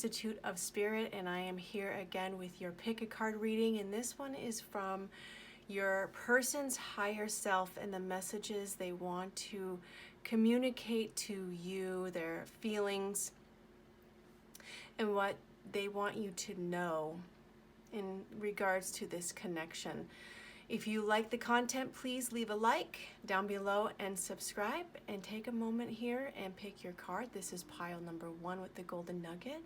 Institute of Spirit, and I am here again with your pick a card reading, and this one is from your person's higher self and the messages they want to communicate to you, their feelings, and what they want you to know in regards to this connection. If you like the content, please leave a like down below and subscribe, and take a moment here and pick your card. This is pile number 1 with the golden nugget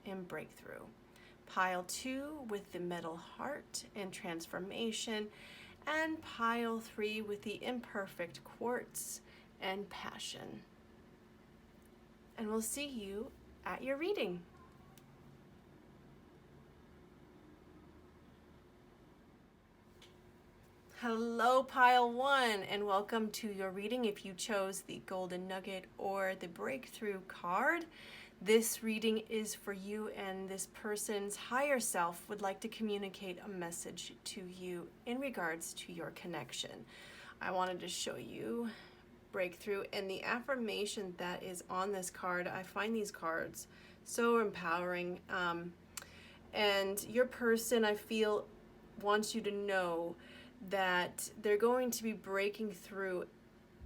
and breakthrough. Pile 2 with the metal heart and transformation, and pile 3 with the imperfect quartz and passion. And we'll see you at your reading. Hello, pile 1, and welcome to your reading. If you chose the golden nugget or the breakthrough card, this reading is for you, and this person's higher self would like to communicate a message to you in regards to your connection. I wanted to show you breakthrough and the affirmation that is on this card. I find these cards so empowering, and your person, I feel, wants you to know that they're going to be breaking through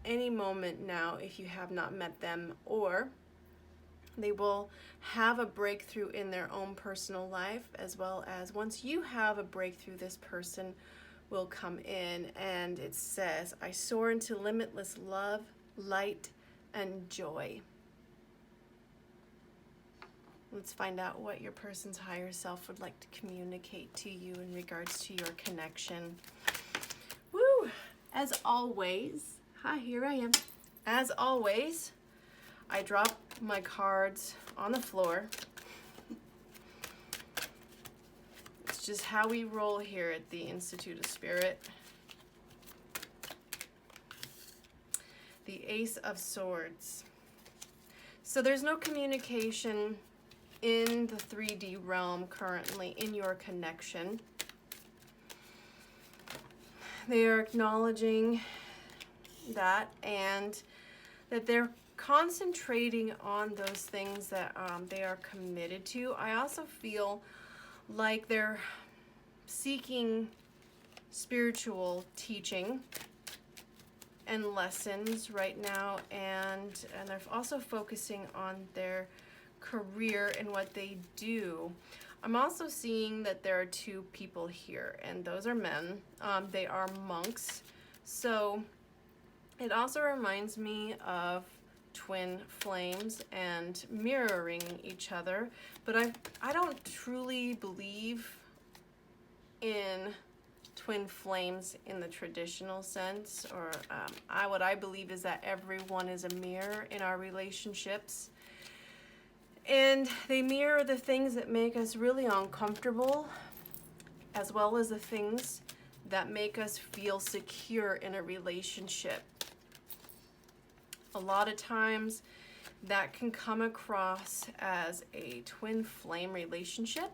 any moment now if you have not met them, or they will have a breakthrough in their own personal life, as well as once you have a breakthrough, this person will come in, and it says, I soar into limitless love, light, and joy. Let's find out what your person's higher self would like to communicate to you in regards to your connection. Woo! As always, hi, here I am. As always, I drop my cards on the floor. It's just how we roll here at the Institute of Spirit. The Ace of Swords. So there's no communication in the 3D realm currently in your connection. They are acknowledging that, and that they're concentrating on those things that they are committed to. I also feel like they're seeking spiritual teaching and lessons right now, and they're also focusing on their career and what they do. I'm also seeing that there are 2 people here, and those are men. They are monks. So it also reminds me of twin flames and mirroring each other, but I don't truly believe in twin flames in the traditional sense, or what I believe is that everyone is a mirror in our relationships, and they mirror the things that make us really uncomfortable, as well as the things that make us feel secure in a relationship. A lot of times that can come across as a twin flame relationship,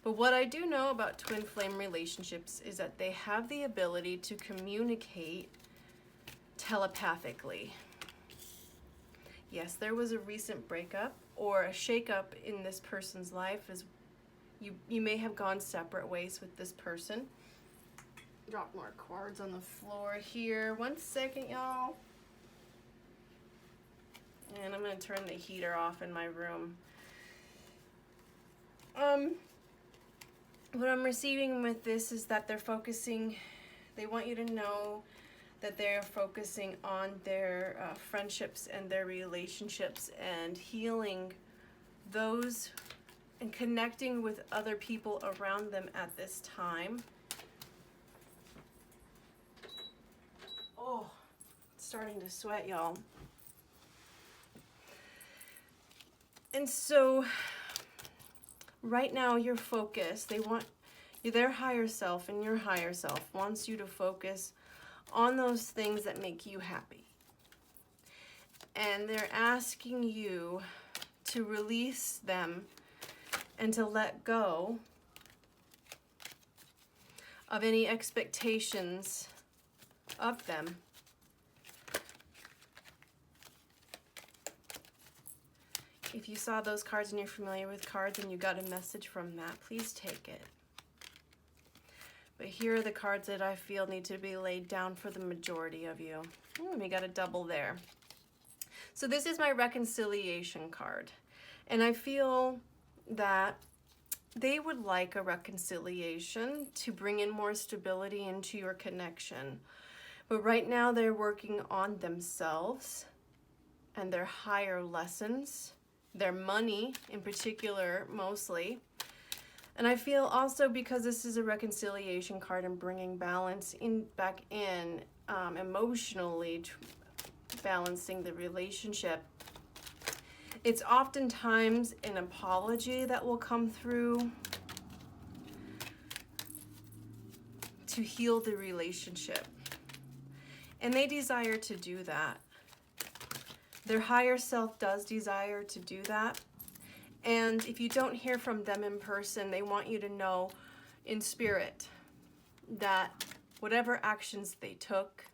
but what I do know about twin flame relationships is that they have the ability to communicate telepathically. Yes, there was a recent breakup or a shakeup in this person's life, as you may have gone separate ways with this person. Drop more cards on the floor here. 1 second, y'all. And I'm going to turn the heater off in my room. What I'm receiving with this is that they want you to know that they're focusing on their friendships and their relationships, and healing those and connecting with other people around them at this time. Oh, it's starting to sweat, y'all. And so right now you're focused. Their higher self and your higher self wants you to focus on those things that make you happy. And they're asking you to release them and to let go of any expectations of them. If you saw those cards and you're familiar with cards and you got a message from that, please take it. But here are the cards that I feel need to be laid down for the majority of you. We got a double there. So this is my reconciliation card. And I feel that they would like a reconciliation to bring in more stability into your connection. But right now they're working on themselves and their higher lessons, their money in particular, mostly. And I feel also, because this is a reconciliation card and bringing balance back in, emotionally balancing the relationship, it's oftentimes an apology that will come through to heal the relationship. And they desire to do that. Their higher self does desire to do that. And if you don't hear from them in person, they want you to know in spirit that whatever actions they took,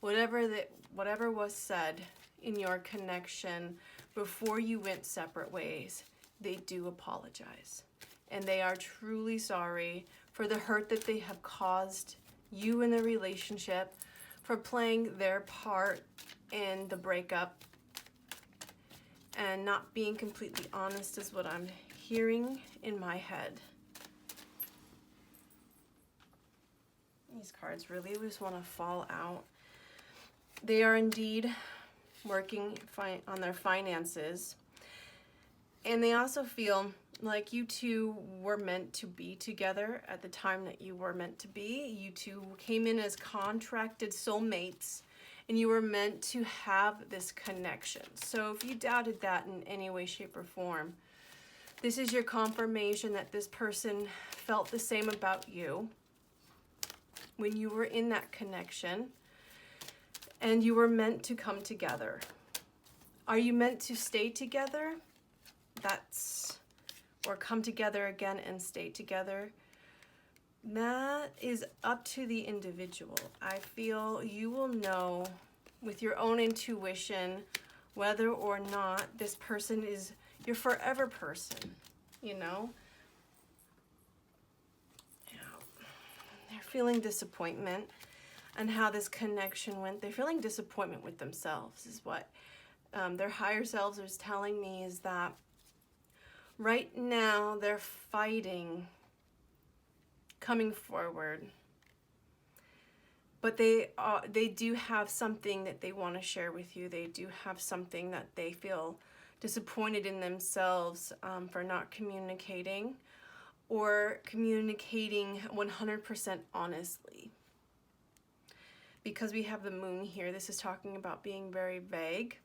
whatever was said in your connection before you went separate ways, they do apologize. And they are truly sorry for the hurt that they have caused you in the relationship, for playing their part in the breakup and not being completely honest, is what I'm hearing in my head. These cards really just want to fall out. They are indeed working on their finances. And they also feel like you two were meant to be together at the time that you were meant to be. You two came in as contracted soulmates, and you were meant to have this connection. So if you doubted that in any way, shape, or form, this is your confirmation that this person felt the same about you when you were in that connection, and you were meant to come together. Are you meant to stay together? Or come together again and stay together? That is up to the individual. I feel you will know with your own intuition whether or not this person is your forever person, you know? They're feeling disappointment and how this connection went. They're feeling disappointment with themselves is what their higher selves is telling me, is that right now they're fighting coming forward, but they do have something that they want to share with you. They do have something that they feel disappointed in themselves for not communicating, or communicating 100% honestly. Because we have the moon here, this is talking about being very vague,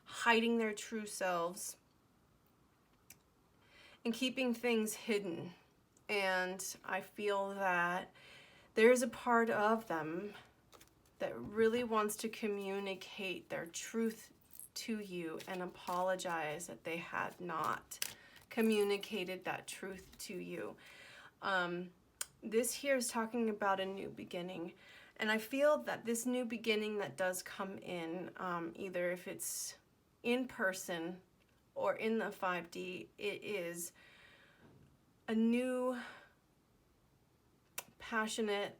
hiding their true selves, and keeping things hidden. And I feel that there is a part of them that really wants to communicate their truth to you and apologize that they had not communicated that truth to you. This here is talking about a new beginning. And I feel that this new beginning that does come in, either if it's in person or in the 5D, it is a new passionate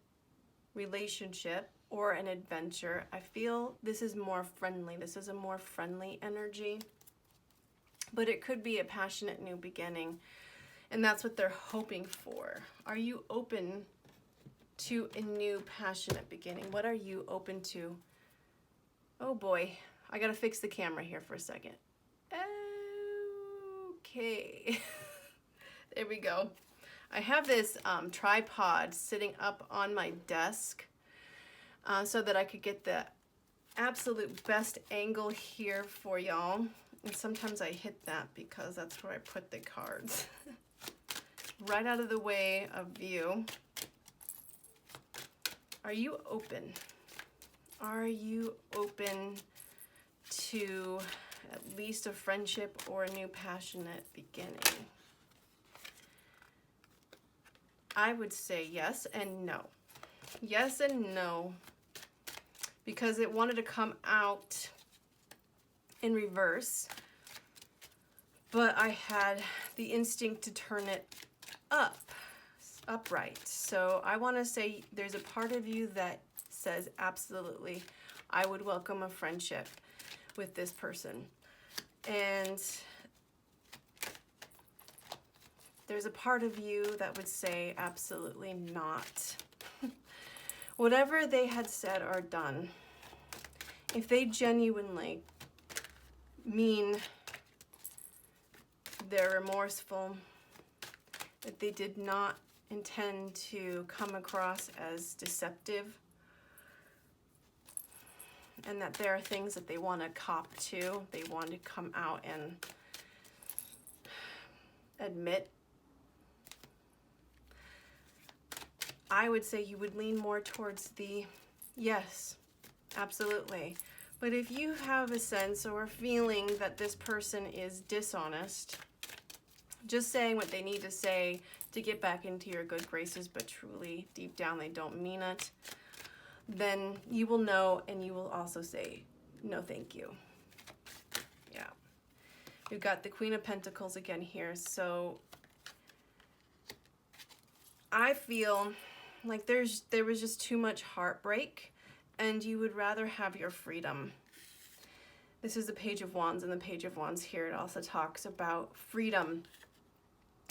relationship or an adventure. I feel this is more friendly. This is a more friendly energy, but it could be a passionate new beginning, and that's what they're hoping for. Are you open to a new passionate beginning? What are you open to? Oh boy, I gotta fix the camera here for a second. Okay. There we go. I have this tripod sitting up on my desk so that I could get the absolute best angle here for y'all. And sometimes I hit that because that's where I put the cards. Right out of the way of view. Are you open? Are you open to at least a friendship or a new passionate beginning? I would say yes and no. Yes and no, because it wanted to come out in reverse. but I had the instinct to turn it upright. So I want to say there's a part of you that says, absolutely, I would welcome a friendship with this person. And there's a part of you that would say, absolutely not. Whatever they had said or done, if they genuinely mean they're remorseful, that they did not intend to come across as deceptive, and that there are things that they want to cop to, they want to come out and admit, I would say you would lean more towards the yes, absolutely. But if you have a sense or a feeling that this person is dishonest, just saying what they need to say to get back into your good graces, but truly deep down they don't mean it, then you will know, and you will also say, no thank you. Yeah. We've got the Queen of Pentacles again here. So I feel like there was just too much heartbreak, and you would rather have your freedom. This is the Page of Wands, and the Page of Wands here, it also talks about freedom.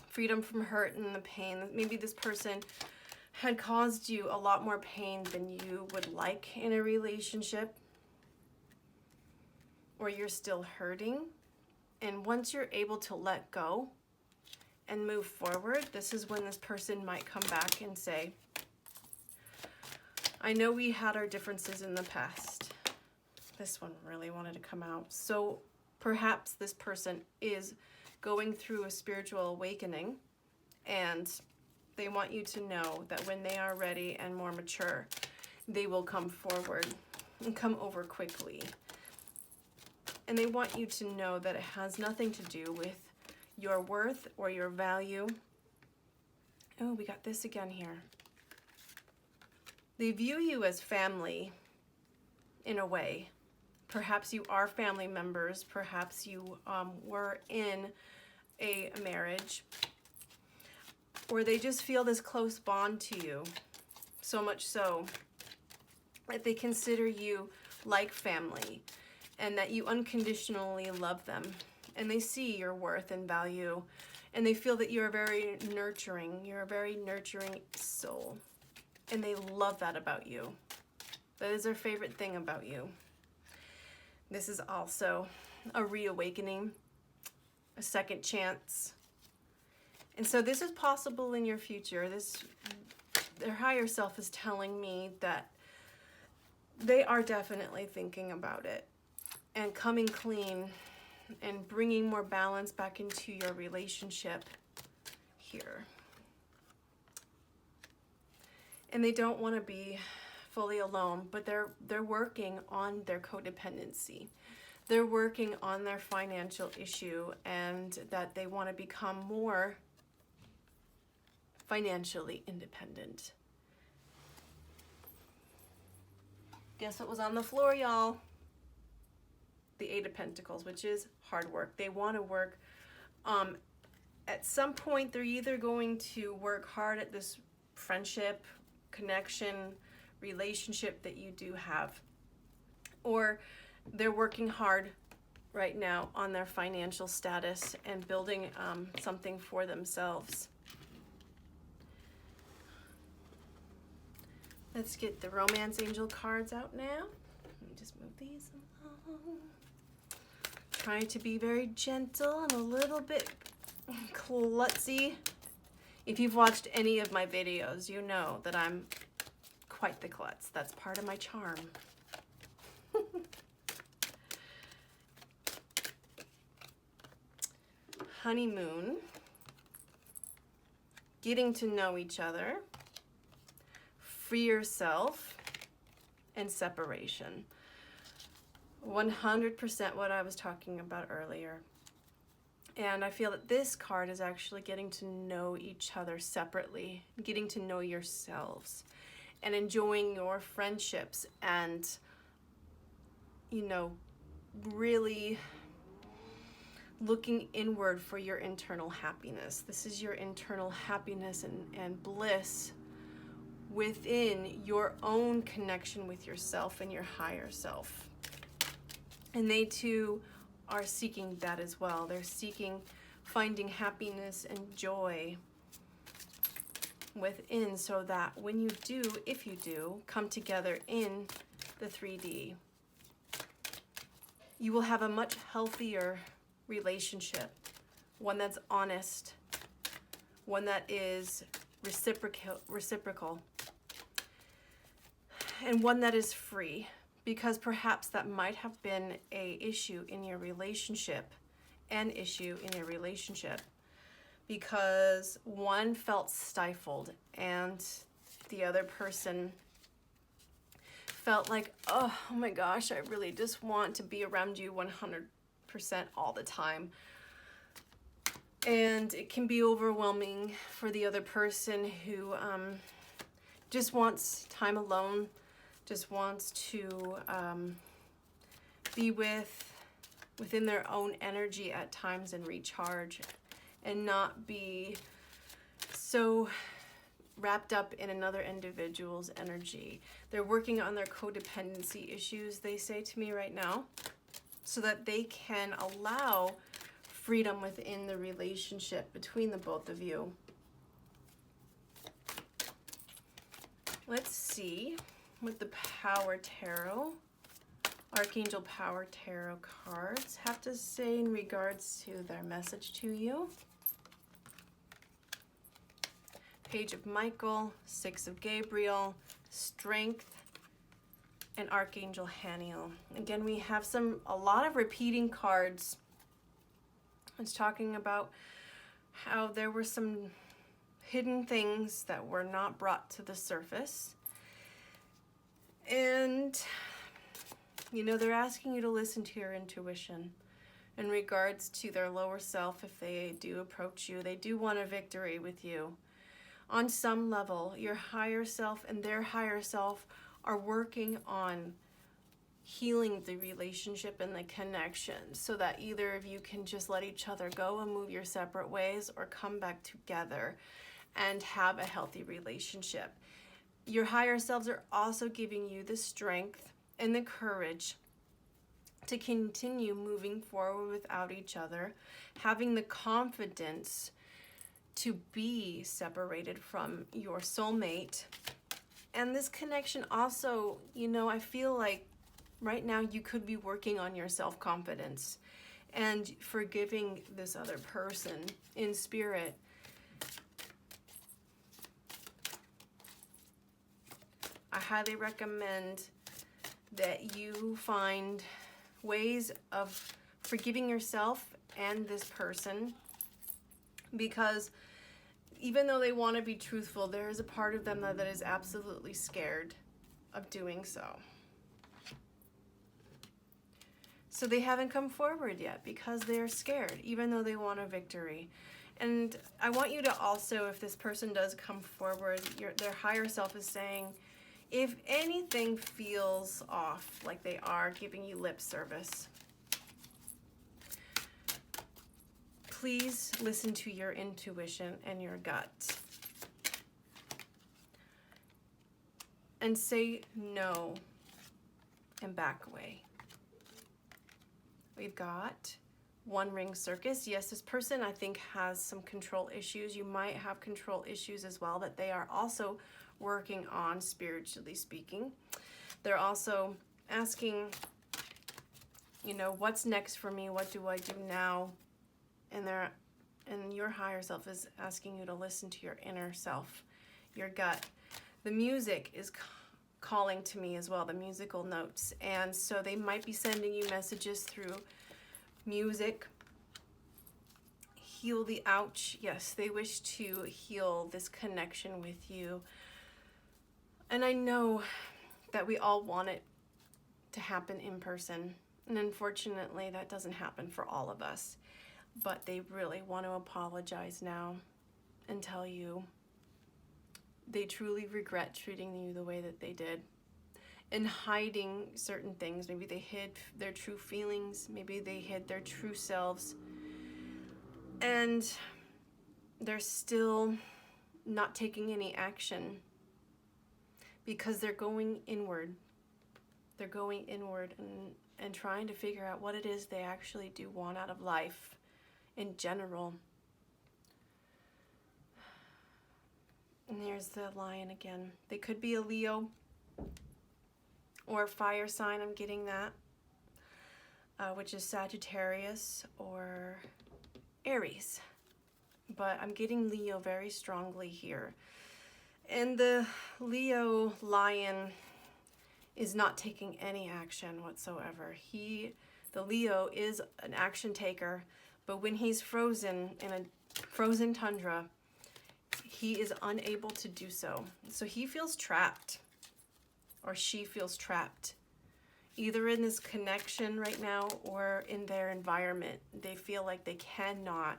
Freedom from hurt and the pain. Maybe this person had caused you a lot more pain than you would like in a relationship, or you're still hurting. And once you're able to let go and move forward, this is when this person might come back and say, I know we had our differences in the past. This one really wanted to come out. So perhaps this person is going through a spiritual awakening, and they want you to know that when they are ready and more mature, they will come forward and come over quickly. And they want you to know that it has nothing to do with your worth or your value. Oh, we got this again here. They view you as family in a way. Perhaps you are family members. Perhaps you were in a marriage, or they just feel this close bond to you, so much so that they consider you like family, and that you unconditionally love them, and they see your worth and value, and they feel that you're very nurturing. You're a very nurturing soul, and they love that about you. That is their favorite thing about you. This is also a reawakening, a second chance. And so this is possible in your future. Their higher self is telling me that they are definitely thinking about it and coming clean and bringing more balance back into your relationship here. And they don't want to be fully alone, but they're working on their codependency. They're working on their financial issue, and that they want to become more financially independent. Guess what was on the floor, y'all? The Eight of Pentacles, which is hard work. They want to work. At some point, they're either going to work hard at this friendship, connection, relationship that you do have, or they're working hard right now on their financial status and building something for themselves. Let's get the Romance Angel cards out now. Let me just move these along. Trying to be very gentle and a little bit klutzy. If you've watched any of my videos, you know that I'm quite the klutz. That's part of my charm. Honeymoon. Getting to know each other. Free yourself. And separation. 100% what I was talking about earlier. And I feel that this card is actually getting to know each other separately, getting to know yourselves, and enjoying your friendships, and, you know, really looking inward for your internal happiness. This is your internal happiness and bliss within your own connection with yourself and your higher self. And they too are seeking that as well. They're seeking finding happiness and joy within, so that when you do, if you do, come together in the 3D, you will have a much healthier relationship, one that's honest, one that is reciprocal, and one that is free, because perhaps that might have been an issue in your relationship, because one felt stifled and the other person felt like, oh my gosh, I really just want to be around you 100% all the time. And it can be overwhelming for the other person who just wants time alone, just wants to be within their own energy at times and recharge, and not be so wrapped up in another individual's energy. They're working on their codependency issues, they say to me right now, so that they can allow freedom within the relationship between the both of you. Let's see what the Power Tarot, Archangel Power Tarot cards have to say in regards to their message to you. Page of Michael, Six of Gabriel, Strength, and Archangel Haniel. Again, we have a lot of repeating cards. It's talking about how there were some hidden things that were not brought to the surface. And, you know, they're asking you to listen to your intuition in regards to their lower self. If they do approach you, they do want a victory with you. On some level, your higher self and their higher self are working on healing the relationship and the connection, so that either of you can just let each other go and move your separate ways, or come back together and have a healthy relationship. Your higher selves are also giving you the strength and the courage to continue moving forward without each other, having the confidence to be separated from your soulmate. And this connection also, you know, I feel like right now you could be working on your self-confidence and forgiving this other person in spirit. I highly recommend that you find ways of forgiving yourself and this person, because even though they want to be truthful, there is a part of them that is absolutely scared of doing so. So they haven't come forward yet because they're scared, even though they want a victory. And I want you to also, if this person does come forward, their higher self is saying, if anything feels off, like they are giving you lip service, please listen to your intuition and your gut. And say no and back away. We've got One Ring Circus. Yes, this person I think has some control issues. You might have control issues as well that they are also working on, spiritually speaking. They're also asking, you know, what's next for me? What do I do now? And your higher self is asking you to listen to your inner self, your gut. The music is calling to me as well, the musical notes. And so they might be sending you messages through music. Heal the ouch. Yes, they wish to heal this connection with you. And I know that we all want it to happen in person. And unfortunately, that doesn't happen for all of us. But they really want to apologize now and tell you they truly regret treating you the way that they did and hiding certain things. Maybe they hid their true feelings. Maybe they hid their true selves And they're still not taking any action because they're going inward. They're going inward and trying to figure out what it is they actually do want out of life in general. And there's the Lion again. They could be a Leo or a fire sign, I'm getting that, which is Sagittarius or Aries. But I'm getting Leo very strongly here. And the Leo Lion is not taking any action whatsoever. The Leo is an action taker, but when he's frozen in a frozen tundra, he is unable to do so. So he feels trapped, or she feels trapped, either in this connection right now or in their environment. They feel like they cannot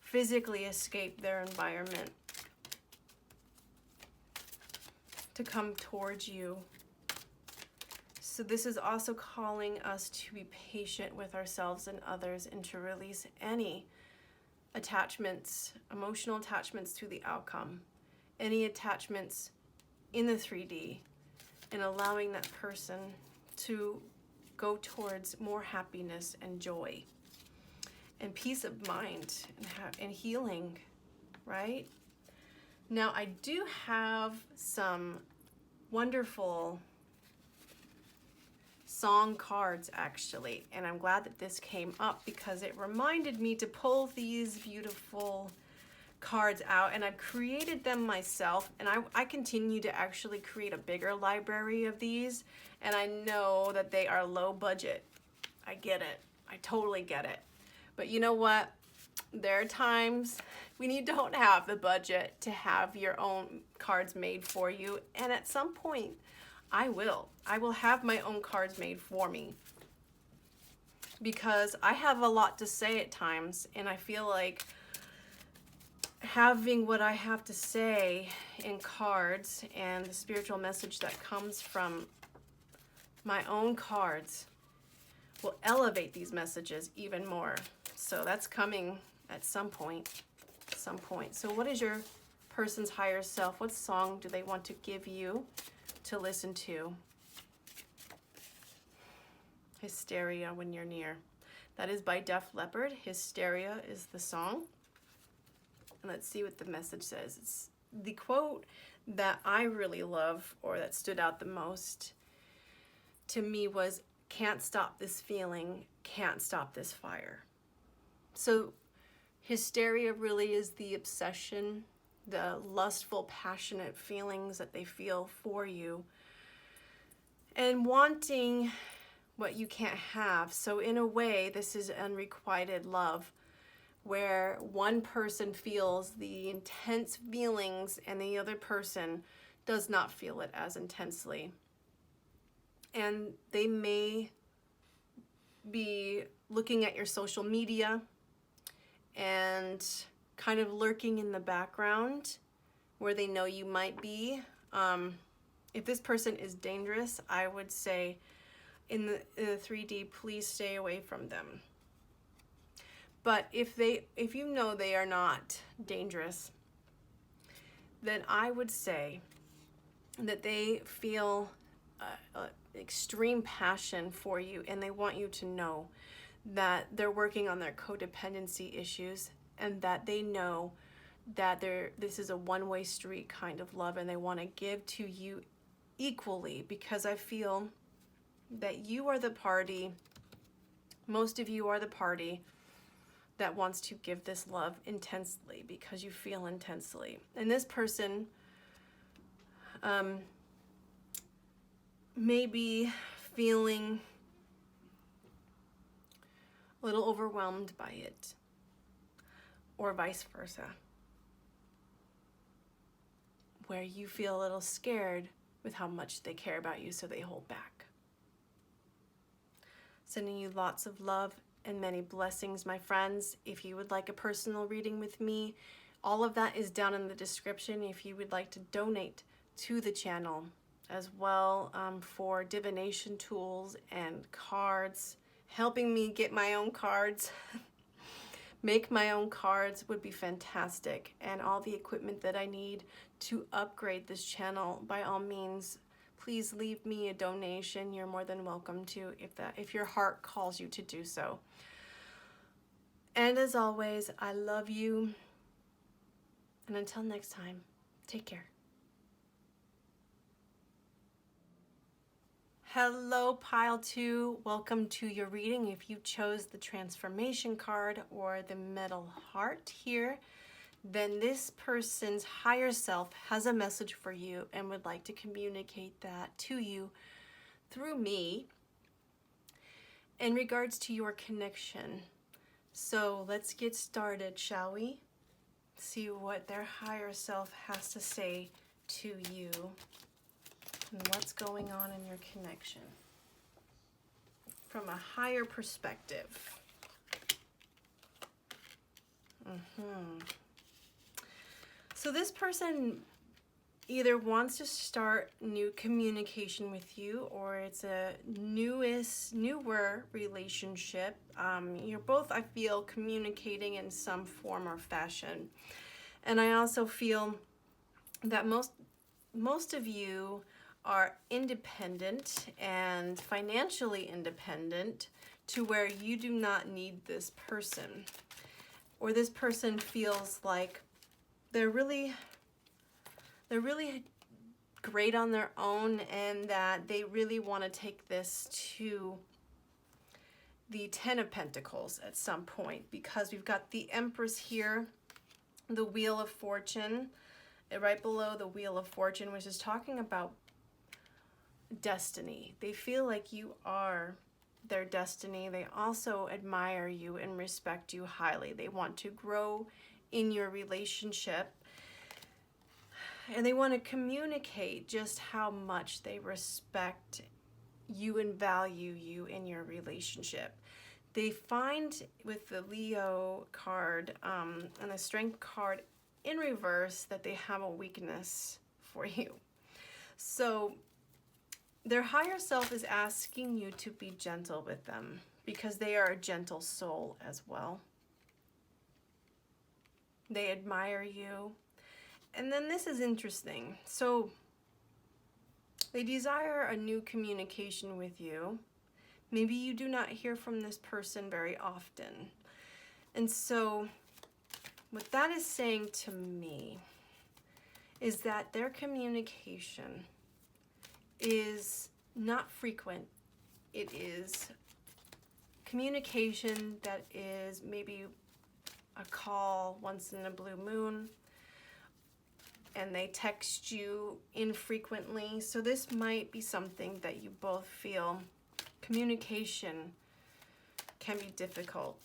physically escape their environment to come towards you. So this is also calling us to be patient with ourselves and others and to release any attachments, emotional attachments to the outcome, any attachments in the 3D, and allowing that person to go towards more happiness and joy and peace of mind and healing, right? Now, I do have some wonderful song cards actually, and I'm glad that this came up because it reminded me to pull these beautiful cards out, and I've created them myself, and I continue to actually create a bigger library of these, and I know that they are low budget. I get it. I totally get it. But you know what? There are times when you don't have the budget to have your own cards made for you, and at some point I will have my own cards made for me because I have a lot to say at times, and I feel like having what I have to say in cards and the spiritual message that comes from my own cards will elevate these messages even more. So that's coming at some point. So what is your person's higher self? What song do they want to give you to listen to? Hysteria When You're Near. That is by Def Leppard. Hysteria is the song. And let's see what the message says. It's the quote that I really love, or that stood out the most to me, was, "Can't stop this feeling, can't stop this fire." So hysteria really is the obsession, the lustful, passionate feelings that they feel for you, and wanting what you can't have. So in a way, this is unrequited love, where one person feels the intense feelings and the other person does not feel it as intensely. And they may be looking at your social media and kind of lurking in the background where they know you might be. If this person is dangerous, I would say in the 3D, please stay away from them. But if you know they are not dangerous, then I would say that they feel extreme passion for you, and they want you to know that they're working on their codependency issues, and that they know that this is a one-way street kind of love, and they want to give to you equally, because I feel that you are the party, most of you are the party that wants to give this love intensely because you feel intensely. And this person may be feeling a little overwhelmed by it, or vice versa, where you feel a little scared with how much they care about you, so they hold back. Sending you lots of love and many blessings, my friends. If you would like a personal reading with me, all of that is down in the description. If you would like to donate to the channel as well, for divination tools and cards, helping me get my own cards, make my own cards would be fantastic, and all the equipment that I need to upgrade this channel, by all means, please leave me a donation. You're more than welcome to, if your heart calls you to do so. And as always, I love you. And until next time, take care. Hello, Pile 2. Welcome to your reading. If you chose the Transformation card or the Metal Heart here, then this person's higher self has a message for you and would like to communicate that to you through me in regards to your connection. So let's get started, shall we? See what their higher self has to say to you and what's going on in your connection from a higher perspective. So this person either wants to start new communication with you, or it's a newer relationship. You're both, I feel, communicating in some form or fashion. And I also feel that most of you are independent and financially independent to where you do not need this person. Or this person feels like they're really great on their own, and that they really want to take this to the Ten of Pentacles at some point, because we've got the Empress here, the Wheel of Fortune, right below the Wheel of Fortune, which is talking about destiny. They feel like you are their destiny. They also admire you and respect you highly. They want to grow in your relationship, and they want to communicate just how much they respect you and value you in your relationship. They find with the Leo card and the Strength card in reverse that they have a weakness for you. So their higher self is asking you to be gentle with them, because they are a gentle soul as well. They admire you. And then this is interesting. So they desire a new communication with you. Maybe you do not hear from this person very often. And so what that is saying to me is that their communication is not frequent. It is communication that is maybe a call once in a blue moon, and they text you infrequently. So this might be something that you both feel communication can be difficult.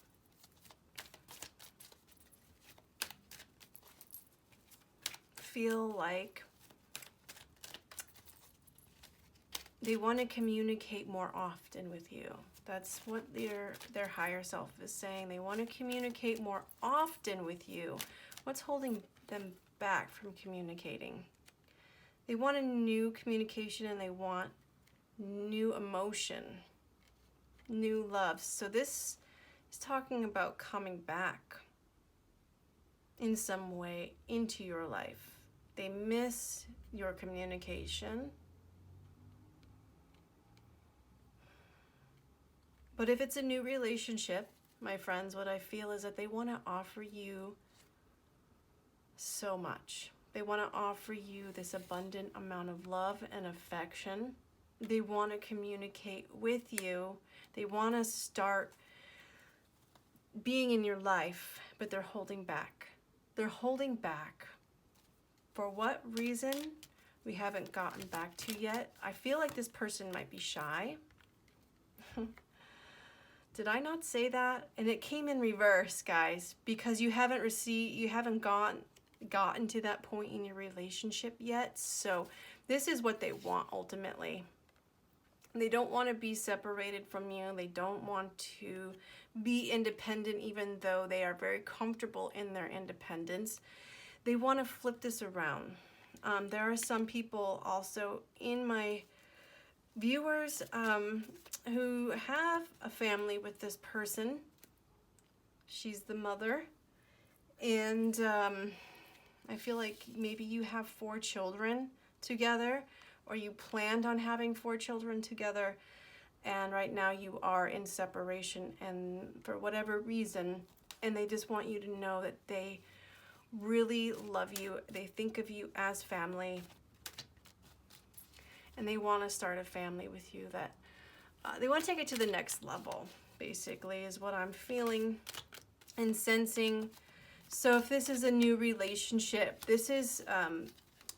Feel like they want to communicate more often with you. That's what their higher self is saying. They want to communicate more often with you. What's holding them back from communicating? They want a new communication, and they want new emotion, new love. So this is talking about coming back in some way into your life. They miss your communication. But if it's a new relationship, my friends, what I feel is that they want to offer you so much. They want to offer you this abundant amount of love and affection. They want to communicate with you. They want to start being in your life, but they're holding back. They're holding back. For what reason? We haven't gotten back to yet. I feel like this person might be shy. Did I not say that? And it came in reverse, guys, because you haven't gotten to that point in your relationship yet. So this is what they want ultimately. They don't want to be separated from you. They don't want to be independent, even though they are very comfortable in their independence. They want to flip this around. There are some people also in my viewers who have a family with this person. She's the mother. And I feel like maybe you have 4 children together, or you planned on having 4 children together, and right now you are in separation, and for whatever reason, and they just want you to know that they really love you. They think of you as family, and they want to start a family with you. That they want to take it to the next level, basically, is what I'm feeling and sensing. So if this is a new relationship, this is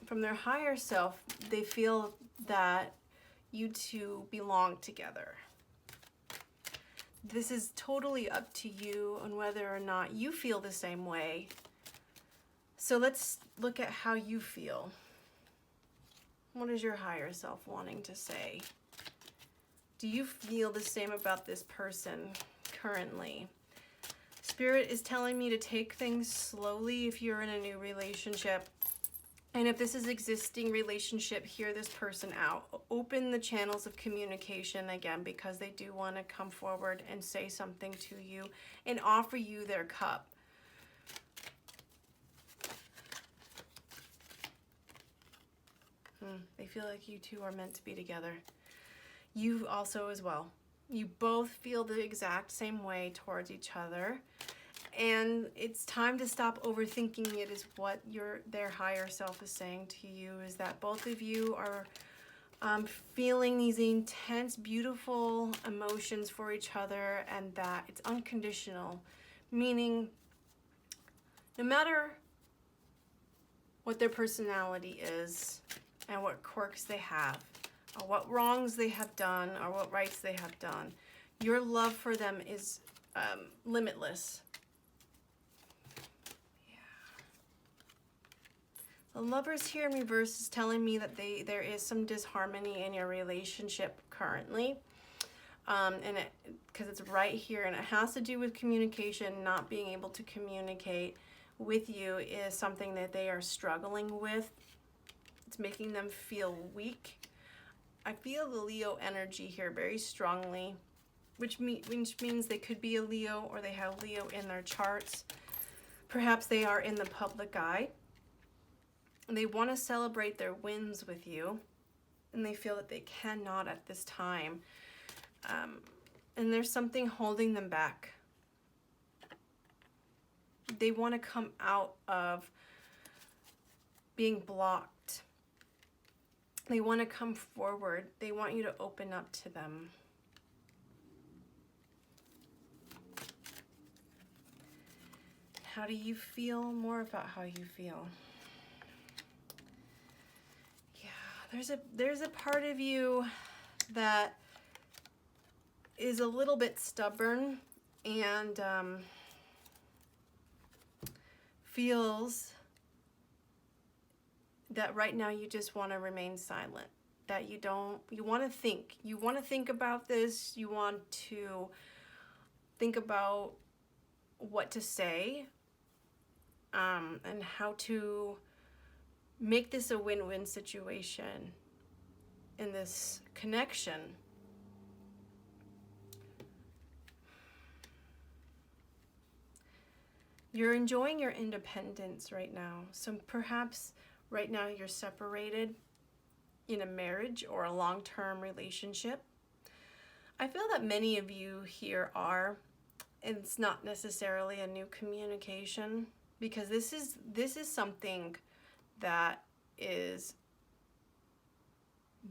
from their higher self. They feel that you two belong together. This is totally up to you on whether or not you feel the same way. So let's look at how you feel. What is your higher self wanting to say? Do you feel the same about this person currently? Spirit is telling me to take things slowly if you're in a new relationship. And if this is existing relationship, hear this person out. Open the channels of communication again, because they do want to come forward and say something to you and offer you their cup. They feel like you two are meant to be together. You also as well. You both feel the exact same way towards each other. And it's time to stop overthinking it, is what their higher self is saying to you, is that both of you are feeling these intense, beautiful emotions for each other, and that it's unconditional, meaning no matter what their personality is and what quirks they have, or what wrongs they have done, or what rights they have done, your love for them is limitless. The Lovers here in reverse is telling me that there is some disharmony in your relationship currently. And because it's right here, and it has to do with communication. Not being able to communicate with you is something that they are struggling with. It's making them feel weak. I feel the Leo energy here very strongly, which means they could be a Leo, or they have Leo in their charts. Perhaps they are in the public eye. They want to celebrate their wins with you, and they feel that they cannot at this time. And there's something holding them back. They want to come out of being blocked. They want to come forward. They want you to open up to them. How do you feel? More about how you feel. There's a part of you that is a little bit stubborn and feels that right now you just want to remain silent. That you want to think. You want to think about this. You want to think about what to say, and how to make this a win-win situation in this connection. You're enjoying your independence right now. So perhaps right now you're separated in a marriage or a long-term relationship. I feel that many of you here are, and it's not necessarily a new communication, because this is something that is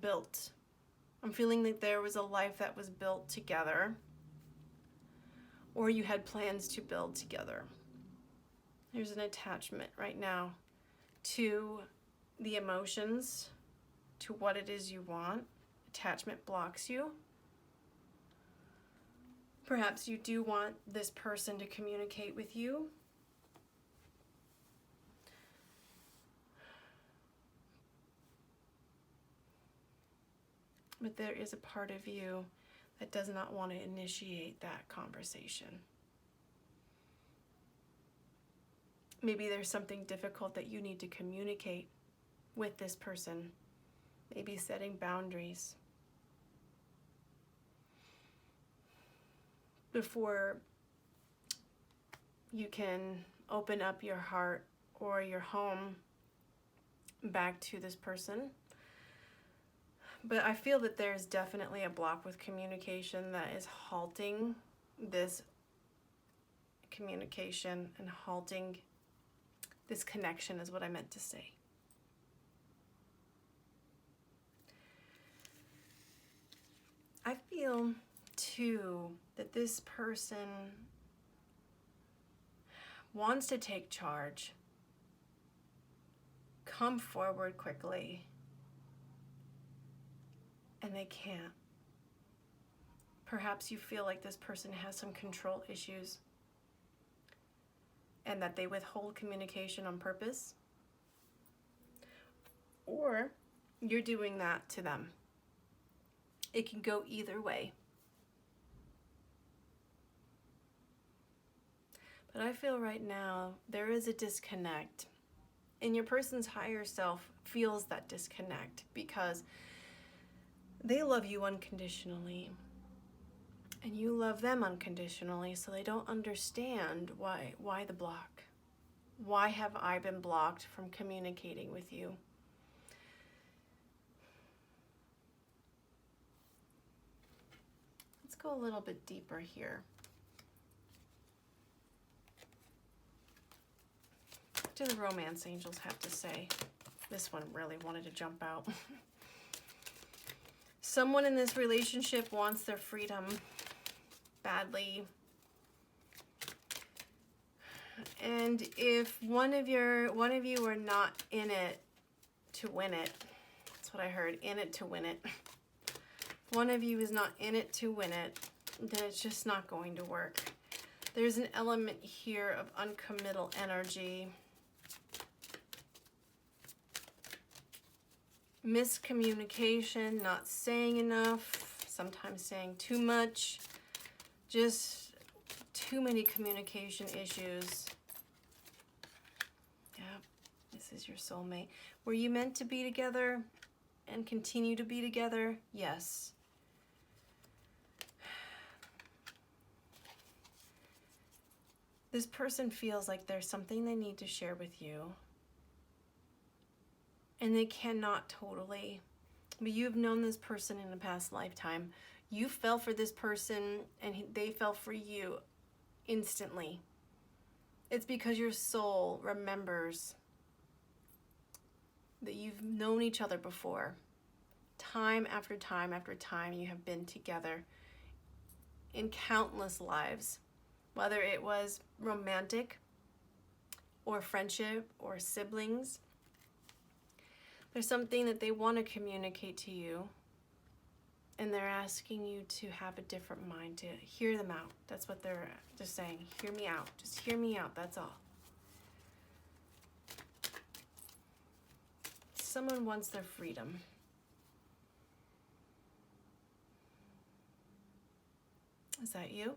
built. I'm feeling that there was a life that was built together, or you had plans to build together. There's an attachment right now to the emotions, to what it is you want. Attachment blocks you. Perhaps you do want this person to communicate with you. But there is a part of you that does not want to initiate that conversation. Maybe there's something difficult that you need to communicate with this person. Maybe setting boundaries before you can open up your heart or your home back to this person. But I feel that there's definitely a block with communication that is halting this communication and halting this connection is what I meant to say. I feel too that this person wants to take charge, come forward quickly, and they can't. Perhaps you feel like this person has some control issues and that they withhold communication on purpose, or you're doing that to them. It can go either way. But I feel right now there is a disconnect, and your person's higher self feels that disconnect because they love you unconditionally and you love them unconditionally, so they don't understand why the block. Why have I been blocked from communicating with you? Let's go a little bit deeper here. What do the romance angels have to say? This one really wanted to jump out. Someone in this relationship wants their freedom badly. And if one of you are not in it to win it, that's what I heard, in it to win it. If one of you is not in it to win it, then it's just not going to work. There's an element here of uncommittal energy. Miscommunication, not saying enough, sometimes saying too much, just too many communication issues. Yeah, this is your soulmate. Were you meant to be together and continue to be together? Yes. This person feels like there's something they need to share with you, and they cannot totally. But you've known this person in a past lifetime. You fell for this person and they fell for you instantly. It's because your soul remembers that you've known each other before. Time after time after time you have been together in countless lives, whether it was romantic or friendship or siblings. There's something that they want to communicate to you, and they're asking you to have a different mind, to hear them out. That's what they're just saying. Hear me out. Just hear me out. That's all. Someone wants their freedom. Is that you?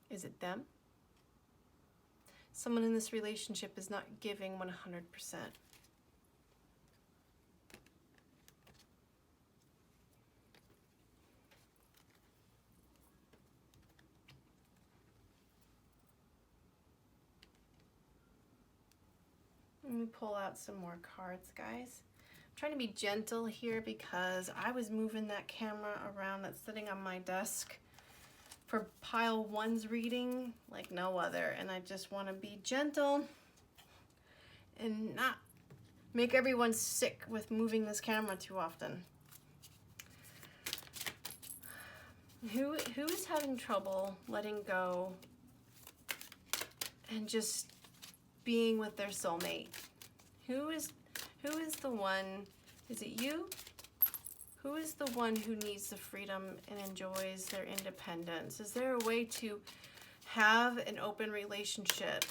Is it them? Someone in this relationship is not giving 100%. Let me pull out some more cards, guys. I'm trying to be gentle here because I was moving that camera around that's sitting on my desk for pile one's reading like no other, and I just want to be gentle and not make everyone sick with moving this camera too often. Who is having trouble letting go and just being with their soulmate? Who is the one? Is it you? Who is the one who needs the freedom and enjoys their independence? Is there a way to have an open relationship?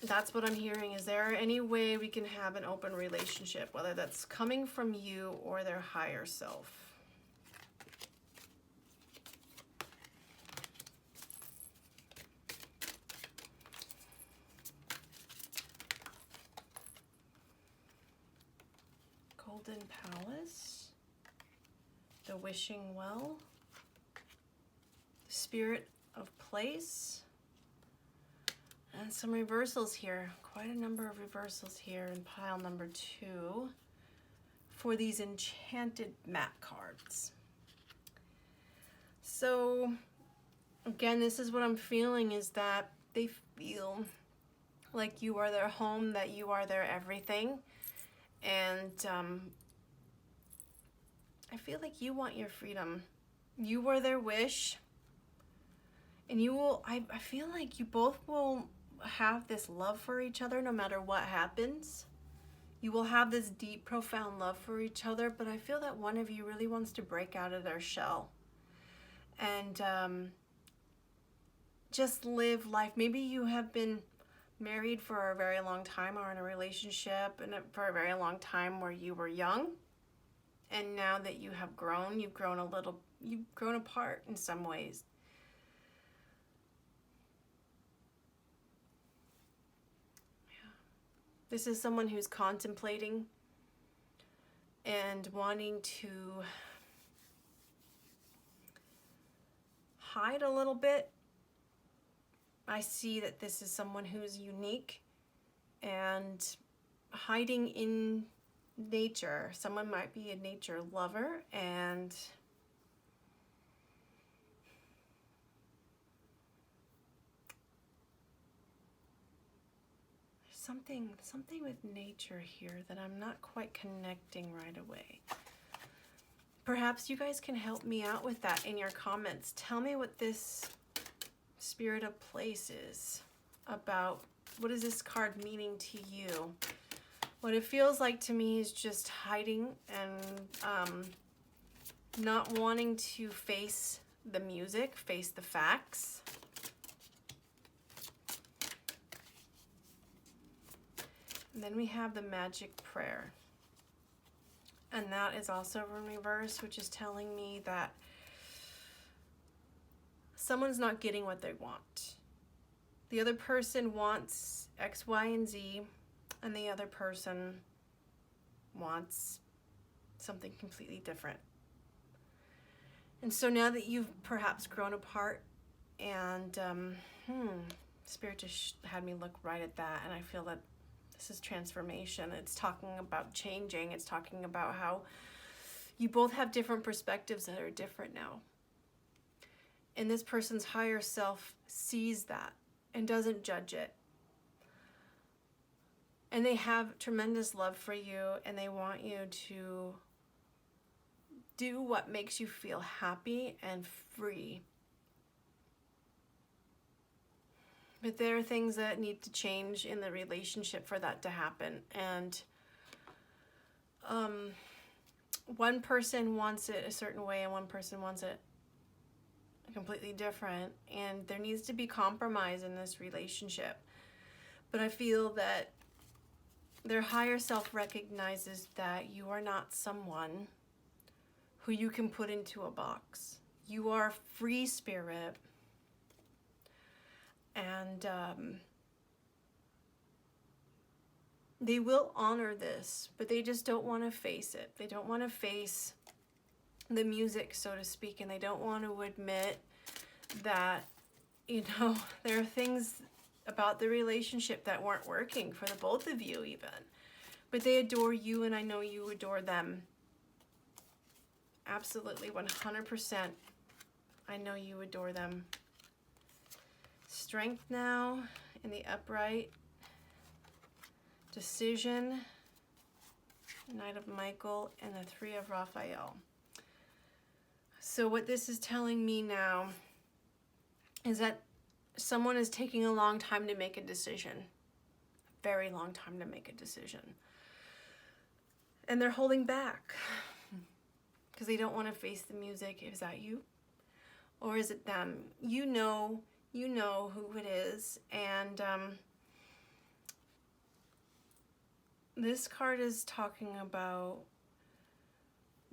That's what I'm hearing. Is there any way we can have an open relationship, whether that's coming from you or their higher self? Golden Palace, the Wishing Well, Spirit of place. And some reversals here. Quite a number of reversals here in pile number 2 for these Enchanted mat cards. So again, this is what I'm feeling, is that they feel like you are their home, that you are their everything. And I feel like you want your freedom. You were their wish. And you will, I feel like you both will have this love for each other no matter what happens. You will have this deep, profound love for each other, but I feel that one of you really wants to break out of their shell and just live life. Maybe you have been married for a very long time, or in a relationship and for a very long time where you were young, and now that you have grown, you've grown apart in some ways. This is someone who's contemplating and wanting to hide a little bit. I see that this is someone who's unique and hiding in nature. Someone might be a nature lover and something with nature here that I'm not quite connecting right away. Perhaps you guys can help me out with that in your comments. Tell me what this Spirit of Place is about. What is this card meaning to you? What it feels like to me is just hiding and not wanting to face the music, face the facts. And then we have the Magic Prayer. And that is also in reverse, which is telling me that someone's not getting what they want. The other person wants X, Y, and Z, and the other person wants something completely different. And so now that you've perhaps grown apart, and Spirit just had me look right at that, and I feel that this is transformation. It's talking about changing. It's talking about how you both have different perspectives that are different now. And this person's higher self sees that and doesn't judge it. And they have tremendous love for you, and they want you to do what makes you feel happy and free. But there are things that need to change in the relationship for that to happen. And one person wants it a certain way and one person wants it completely different. And there needs to be compromise in this relationship. But I feel that their higher self recognizes that you are not someone who you can put into a box. You are a free spirit. And they will honor this, but they just don't want to face it. They don't want to face the music, so to speak, and they don't want to admit that, you know, there are things about the relationship that weren't working for the both of you even. But they adore you, and I know you adore them. Absolutely, 100%. I know you adore them. Strength now in the upright. Decision. Knight of Michael and the Three of Raphael. So what this is telling me now is that someone is taking a long time to make a decision. A very long time to make a decision. And they're holding back because they don't want to face the music. Is that you? Or is it them? You know who it is. And this card is talking about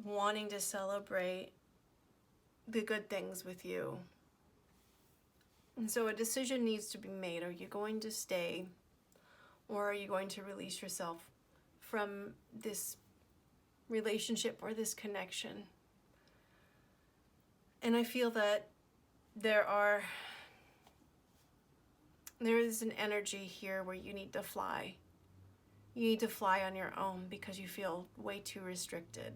wanting to celebrate the good things with you. And so a decision needs to be made. Are you going to stay, or are you going to release yourself from this relationship or this connection? And I feel that there is an energy here where you need to fly. You need to fly on your own because you feel way too restricted.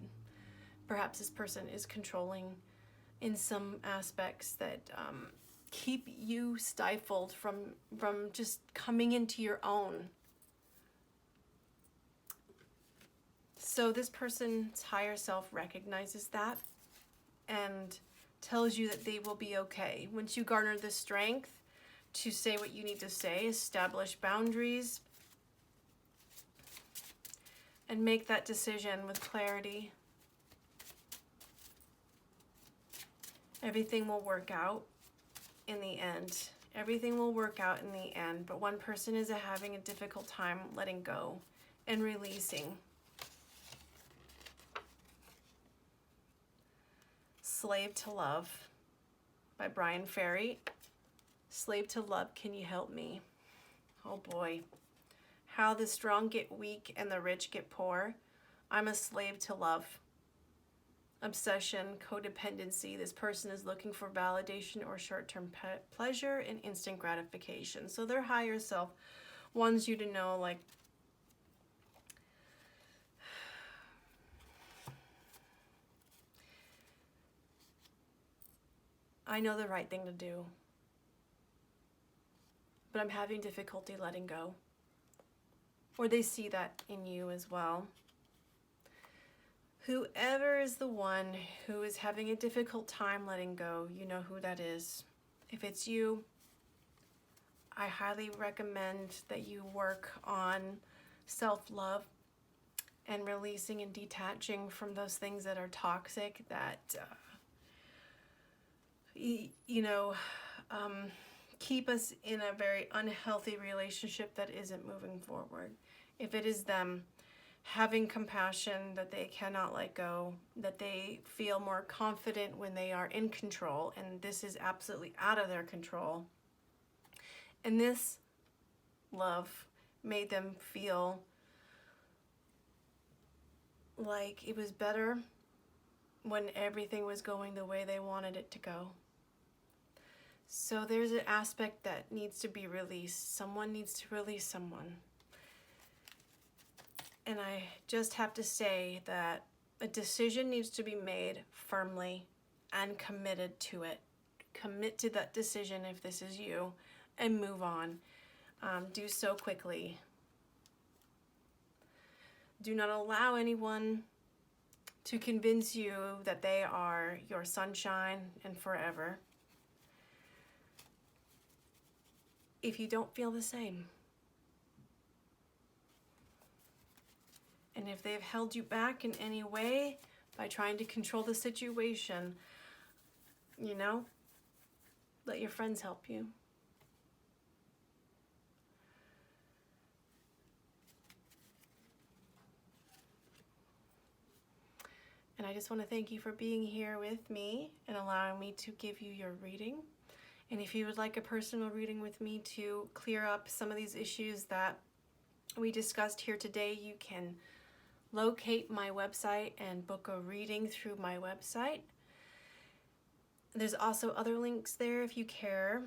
Perhaps this person is controlling in some aspects that keep you stifled from just coming into your own. So this person's higher self recognizes that and tells you that they will be okay. Once you garner the strength to say what you need to say, establish boundaries, and make that decision with clarity, everything will work out in the end. Everything will work out in the end, but one person is having a difficult time letting go and releasing. Slave to Love by Baron-Reid. Slave to love, can you help me? Oh boy. How the strong get weak and the rich get poor. I'm a slave to love. Obsession, codependency. This person is looking for validation or short-term pleasure and instant gratification. So their higher self wants you to know, like, I know the right thing to do, but I'm having difficulty letting go. Or they see that in you as well. Whoever is the one who is having a difficult time letting go, you know who that is. If it's you, I highly recommend that you work on self-love and releasing and detaching from those things that are toxic, that keep us in a very unhealthy relationship that isn't moving forward. If it is them having compassion that they cannot let go, that they feel more confident when they are in control, and this is absolutely out of their control. And this love made them feel like it was better when everything was going the way they wanted it to go. So there's an aspect that needs to be released. Someone needs to release someone. And I just have to say that a decision needs to be made firmly and committed to it. Commit to that decision if this is you, and move on. Do so quickly. Do not allow anyone to convince you that they are your sunshine and forever if you don't feel the same. And if they've held you back in any way by trying to control the situation, let your friends help you. And I just want to thank you for being here with me and allowing me to give you your reading. And if you would like a personal reading with me to clear up some of these issues that we discussed here today, you can locate my website and book a reading through my website. There's also other links there if you care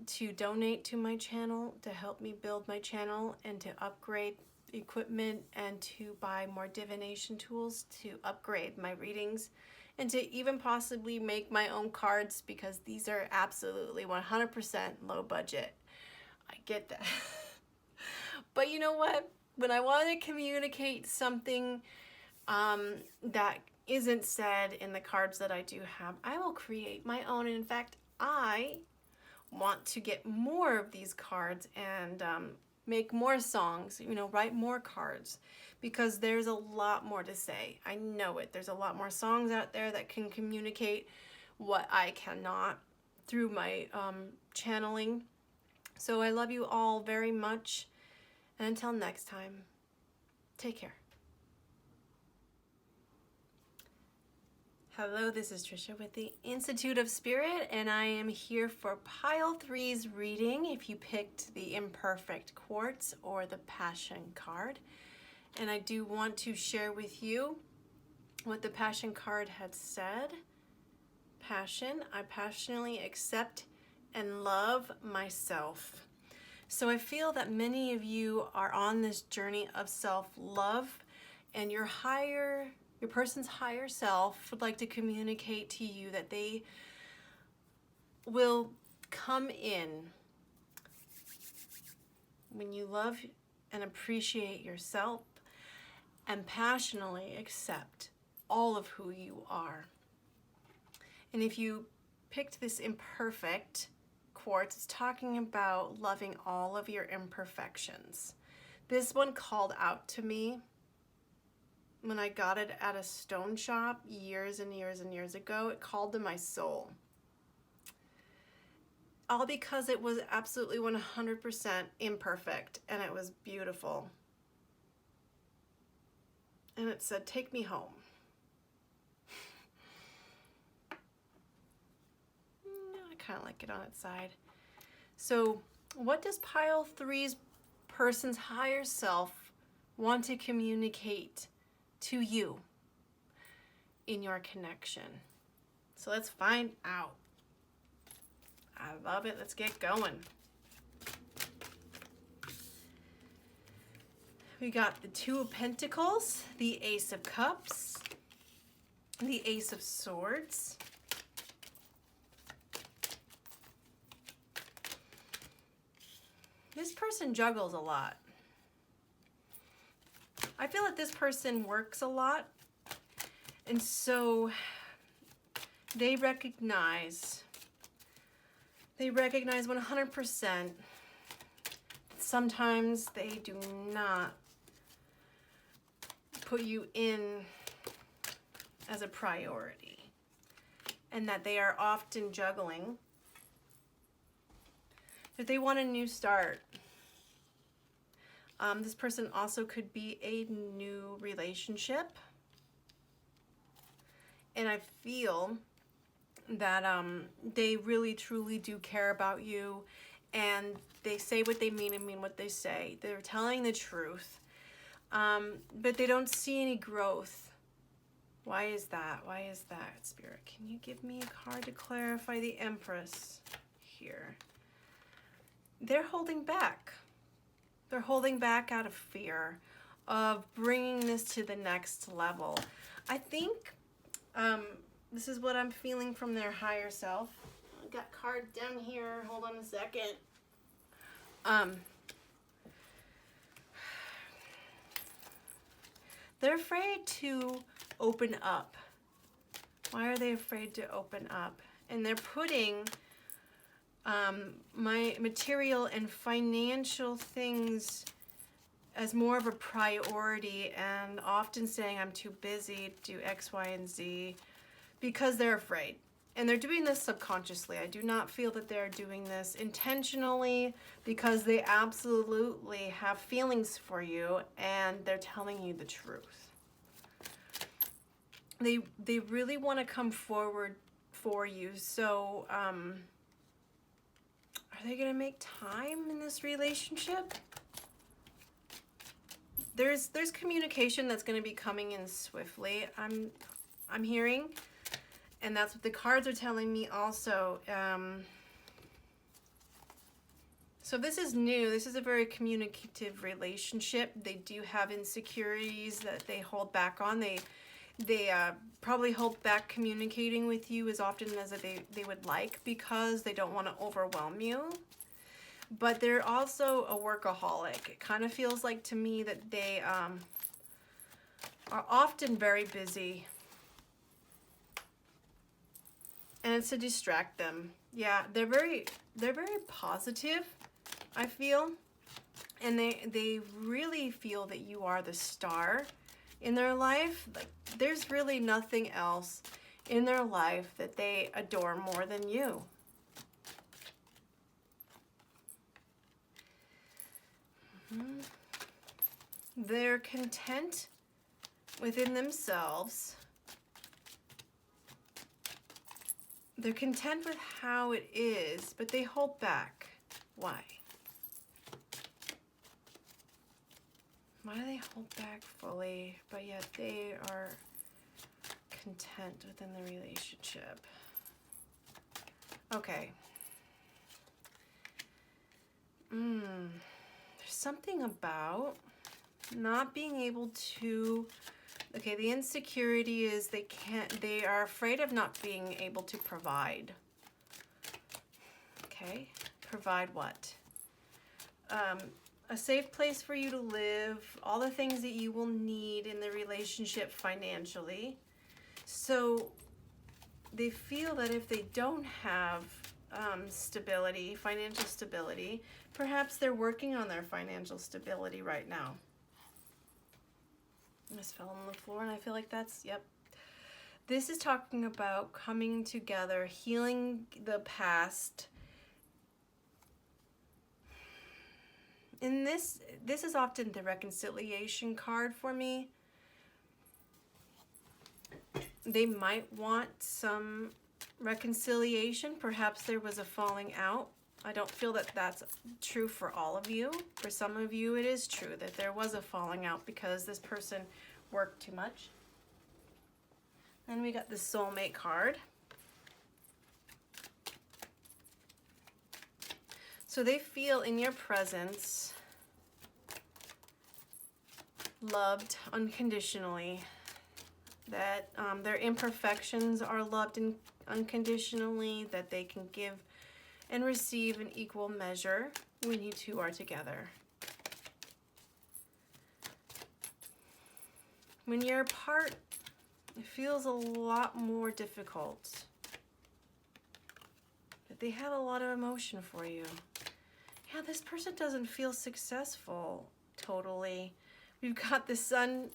to donate to my channel, to help me build my channel and to upgrade equipment and to buy more divination tools to upgrade my readings and to even possibly make my own cards, because these are absolutely 100% low budget. I get that. But you know what? When I want to communicate something that isn't said in the cards that I do have, I will create my own. And in fact, I want to get more of these cards and make more songs, write more cards, because there's a lot more to say. I know it. There's a lot more songs out there that can communicate what I cannot through my channeling. So I love you all very much. And until next time, take care. Hello, this is Trisha with the Institute of Spirit, and I am here for Pile 3's reading if you picked the Imperfect Quartz or the Passion card. And I do want to share with you what the Passion card had said passion. I passionately accept and love myself. So I feel that many of you are on this journey of self-love, and your person's higher self would like to communicate to you that they will come in when you love and appreciate yourself and passionately accept all of who you are. And if you picked this imperfect quartz, it's talking about loving all of your imperfections. This one called out to me when I got it at a stone shop years and years and years ago. It called to my soul. All because it was absolutely 100% imperfect, and it was beautiful. And it said, "Take me home." I kind of like it on its side. So what does pile 3's person's higher self want to communicate to you in your connection? So let's find out. I love it. Let's get going. We got the Two of Pentacles, the Ace of Cups, the Ace of Swords, this person juggles a lot. I feel that this person works a lot, and so they recognize 100% that sometimes they do not put you in as a priority, and that they are often juggling, that they want a new start. This person also could be a new relationship, and I feel that they really truly do care about you, and they say what they mean and mean what they say. They're telling the truth, but they don't see any growth. Why is that? Why is that, Spirit? Can you give me a card to clarify the Empress here? They're holding back. They're holding back out of fear of bringing this to the next level. I think this is what I'm feeling from their higher self. I got card down here. Hold on a second. They're afraid to open up. Why are they afraid to open up? And they're putting my material and financial things as more of a priority, and often saying I'm too busy to do X, Y, and Z, because they're afraid. And they're doing this subconsciously. I do not feel that they're doing this intentionally, because they absolutely have feelings for you, and they're telling you the truth. They really want to come forward for you. So are they going to make time in this relationship? There's communication that's going to be coming in swiftly. I'm hearing, and that's what the cards are telling me also. So this is new. This is a very communicative relationship. They do have insecurities that they hold back on. They probably hold back communicating with you as often as they would like, because they don't want to overwhelm you. But they're also a workaholic. It kind of feels like to me that they are often very busy, and it's to distract them. Yeah, they're very positive, I feel, and they really feel that you are the star in their life. Like, there's really nothing else in their life that they adore more than you. They're content within themselves. They're content with how it is, but they hold back. Why? Why do they hold back fully, but yet they are content within the relationship? Okay. There's something about not being able to, okay, the insecurity is they are afraid of not being able to provide. Okay, provide what? A safe place for you to live, all the things that you will need in the relationship financially. So they feel that if they don't have stability, financial stability, perhaps they're working on their financial stability right now. I just fell on the floor and I feel like that's, yep. This is talking about coming together, healing the past. In this is often the reconciliation card for me. They might want some reconciliation. Perhaps there was a falling out. I don't feel that that's true for all of you. For some of you, it is true that there was a falling out because this person worked too much. Then we got the soulmate card. So they feel in your presence loved unconditionally, that their imperfections are loved unconditionally, that they can give and receive in equal measure when you two are together. When you're apart, it feels a lot more difficult. But they have a lot of emotion for you. Yeah, this person doesn't feel successful totally. We've got the Sun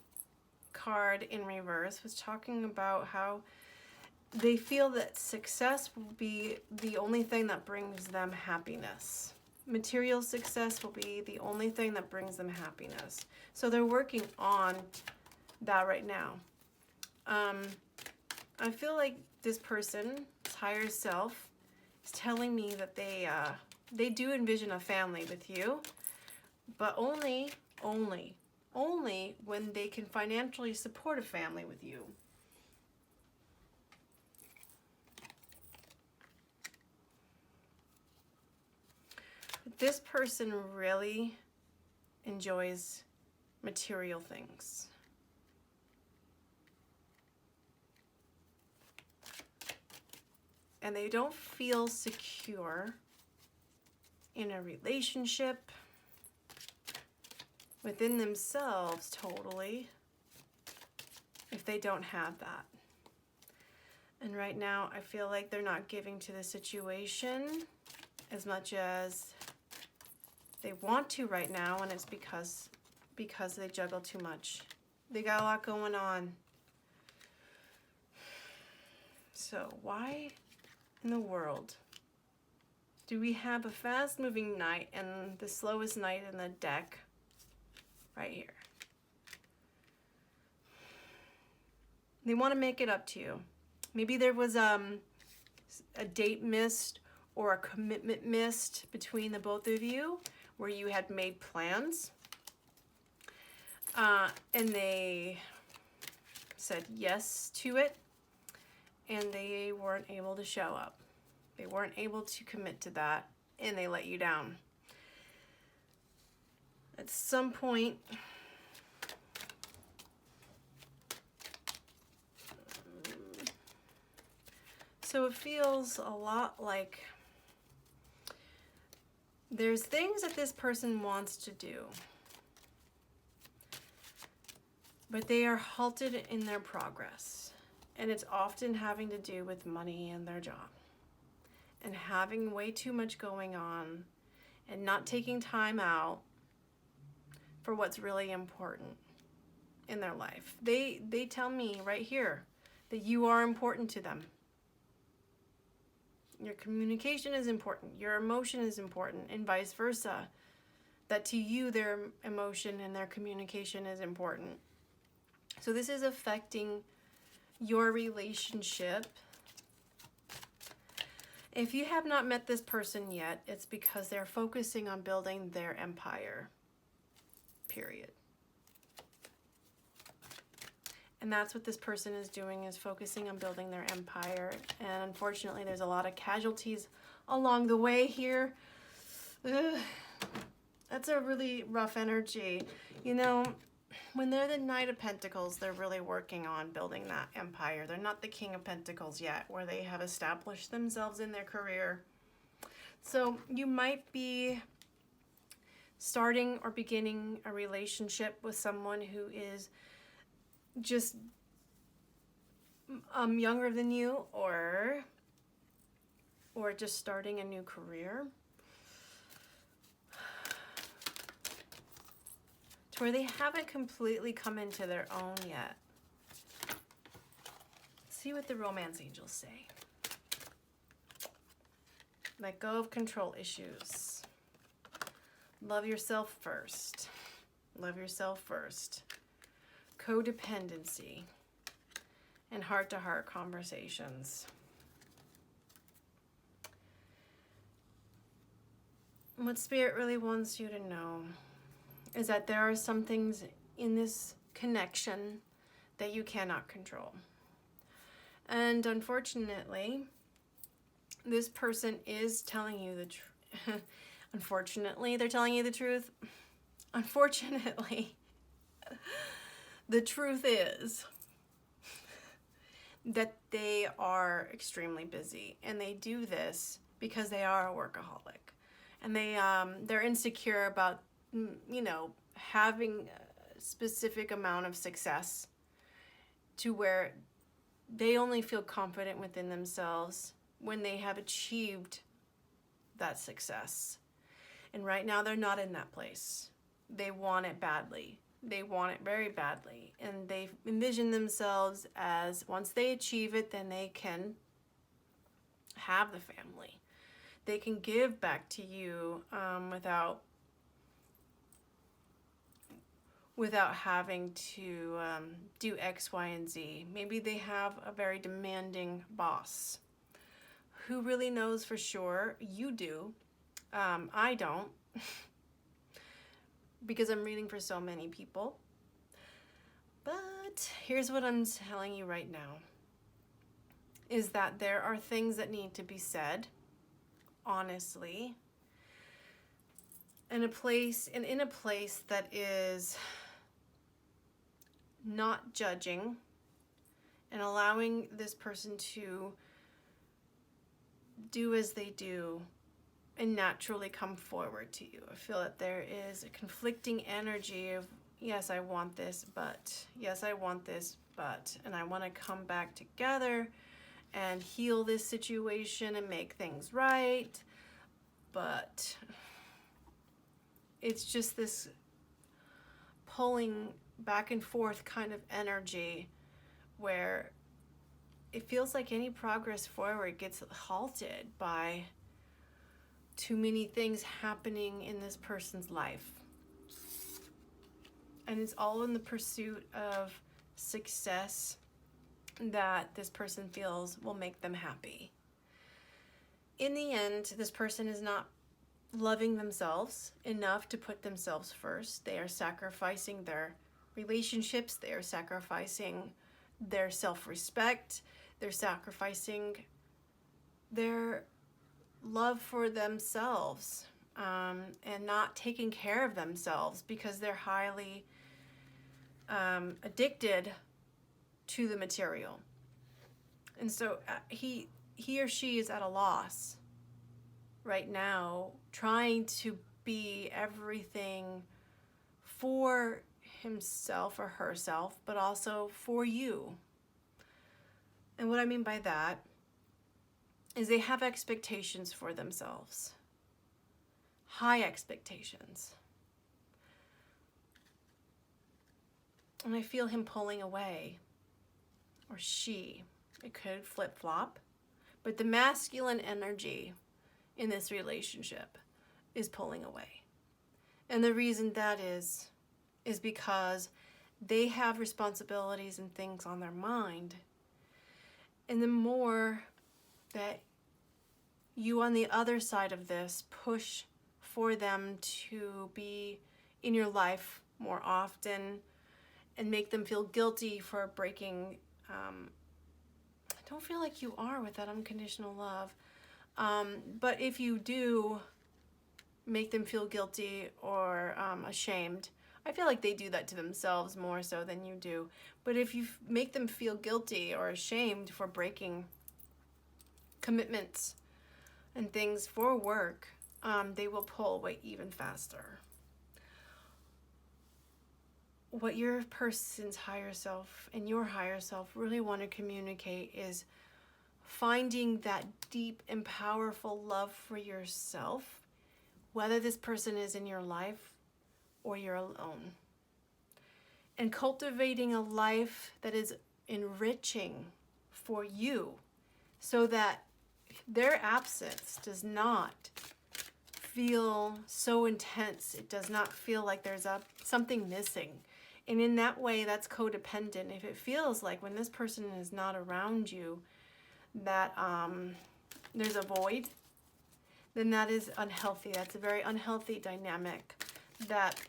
card in reverse, was talking about how they feel that success will be the only thing that brings them happiness. Material success will be the only thing that brings them happiness. So they're working on that right now. I feel like this person's higher self is telling me that they do envision a family with you, but only when they can financially support a family with you. This person really enjoys material things. And they don't feel secure in a relationship within themselves totally if they don't have that. And right now I feel like they're not giving to the situation as much as they want to right now, and it's because they juggle too much. They got a lot going on. So why in the world do we have a fast-moving knight and the slowest knight in the deck right here? They want to make it up to you. Maybe there was a date missed or a commitment missed between the both of you where you had made plans. And they said yes to it, and they weren't able to show up. They weren't able to commit to that, and they let you down. At some point, so it feels a lot like there's things that this person wants to do, but they are halted in their progress. And it's often having to do with money and their job. And having way too much going on and not taking time out for what's really important in their life. They tell me right here that you are important to them. Your communication is important. Your emotion is important, and vice versa. That to you, their emotion and their communication is important. So this is affecting your relationship. If you have not met this person yet, it's because they're focusing on building their empire, period. And that's what this person is doing, is focusing on building their empire. And unfortunately, there's a lot of casualties along the way here. Ugh. That's a really rough energy. You know, when they're the Knight of Pentacles, they're really working on building that empire. They're not the King of Pentacles yet, where they have established themselves in their career. So you might be starting or beginning a relationship with someone who is just younger than you, or just starting a new career, to where they haven't completely come into their own yet. Let's see what the romance angels say. Let go of control issues. Love yourself first. Love yourself first. Codependency and heart-to-heart conversations. What Spirit really wants you to know is that there are some things in this connection that you cannot control. And unfortunately, this person is telling you the truth. Unfortunately, they're telling you the truth. Unfortunately, the truth is that they are extremely busy, and they do this because they are a workaholic, and they're insecure about, you know, having a specific amount of success, to where they only feel confident within themselves when they have achieved that success. And right now they're not in that place. They want it badly. They want it very badly. And they envision themselves as, once they achieve it, then they can have the family. They can give back to you without having to do X, Y, and Z. Maybe they have a very demanding boss. Who really knows for sure? You do. I don't. Because I'm reading for so many people. But here's what I'm telling you right now. Is that there are things that need to be said, honestly. In a place that is not judging, and allowing this person to do as they do and naturally come forward to you. I feel that there is a conflicting energy of, yes, I want this, but, yes, I want this, but, and I want to come back together and heal this situation and make things right. But it's just this pulling back and forth kind of energy, where it feels like any progress forward gets halted by too many things happening in this person's life. And it's all in the pursuit of success that this person feels will make them happy. In the end, this person is not loving themselves enough to put themselves first. They are sacrificing their relationships. They are sacrificing their self-respect. They're sacrificing their love for themselves, and not taking care of themselves, because they're highly addicted to the material. And so he or she is at a loss right now, trying to be everything for himself or herself, but also for you. And what I mean by that is they have expectations for themselves. High expectations. And I feel him pulling away. Or she. It could flip-flop. But the masculine energy in this relationship is pulling away. And the reason that is because they have responsibilities and things on their mind. And the more that you on the other side of this push for them to be in your life more often and make them feel guilty for breaking. I don't feel like you are with that unconditional love. But if you do make them feel guilty or ashamed, I feel like they do that to themselves more so than you do. But if you make them feel guilty or ashamed for breaking commitments and things for work, they will pull away even faster. What your person's higher self and your higher self really want to communicate is finding that deep and powerful love for yourself, whether this person is in your life or you're alone. And cultivating a life that is enriching for you so that their absence does not feel so intense. It does not feel like there's something missing. And in that way, that's codependent. If it feels like when this person is not around you that there's a void, then that is unhealthy. That's a very unhealthy dynamic that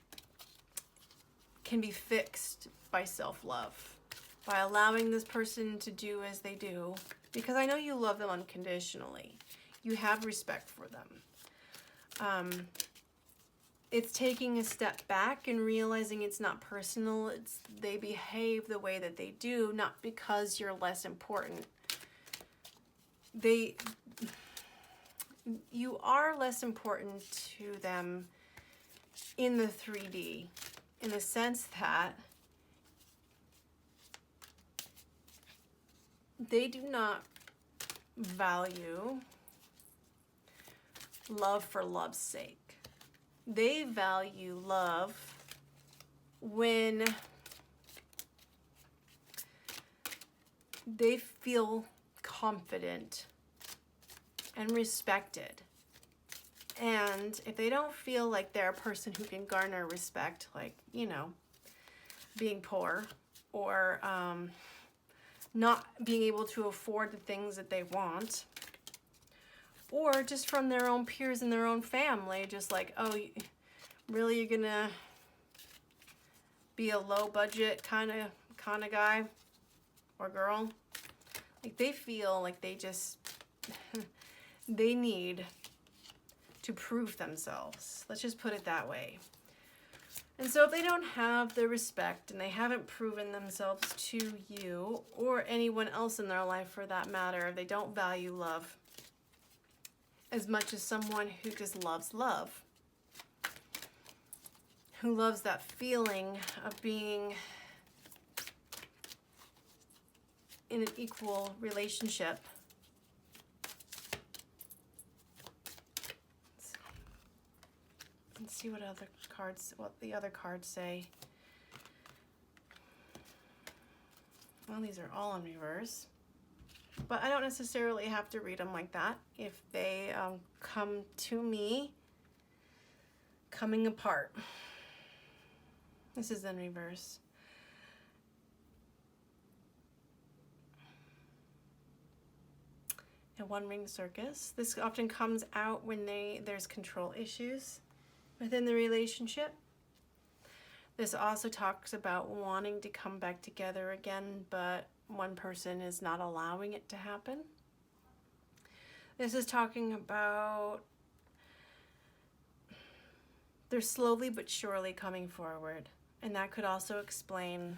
can be fixed by self-love, by allowing this person to do as they do, because I know you love them unconditionally. You have respect for them. It's taking a step back and realizing it's not personal. They behave the way that they do, not because you're less important. You are less important to them in the 3D, in the sense that they do not value love for love's sake. They value love when they feel confident and respected. And if they don't feel like they're a person who can garner respect, like, being poor or not being able to afford the things that they want, or just from their own peers in their own family, just like, oh, really, you're gonna be a low budget kind of guy or girl? Like, they feel like they need to prove themselves. Let's just put it that way. And so if they don't have the respect and they haven't proven themselves to you or anyone else in their life for that matter, if they don't value love as much as someone who just loves love, who loves that feeling of being in an equal relationship. Let's see what the other cards say. Well, these are all in reverse, but I don't necessarily have to read them like that. If they come to me coming apart. This is in reverse. A one-ring circus. This often comes out when there's control issues within the relationship. This also talks about wanting to come back together again, but one person is not allowing it to happen. This is talking about they're slowly but surely coming forward. And that could also explain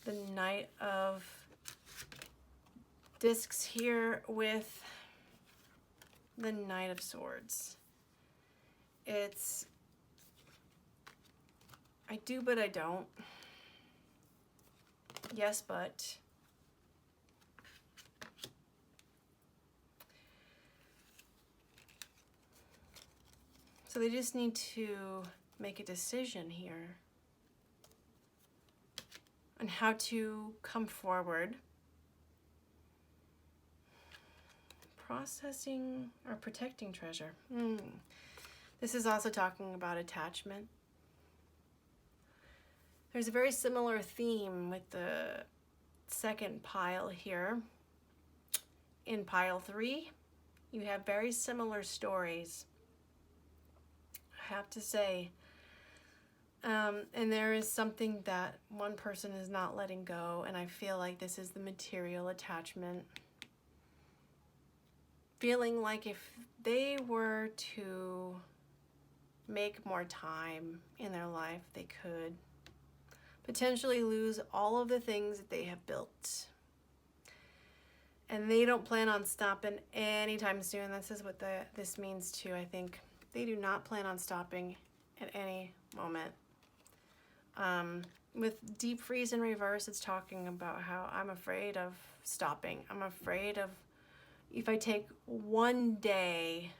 the Knight of Discs here with the Knight of Swords. It's I do, but I don't. Yes, but. So they just need to make a decision here on how to come forward. Processing or protecting treasure. This is also talking about attachment. There's a very similar theme with the second pile here. In pile 3, you have very similar stories. I have to say, And there is something that one person is not letting go, and I feel like this is the material attachment. Feeling like if they were to make more time in their life, they could potentially lose all of the things that they have built. And they don't plan on stopping anytime soon. This is what this means too, I think. They do not plan on stopping at any moment. With Deep Freeze in reverse, it's talking about how I'm afraid of stopping. I'm afraid of if I take one day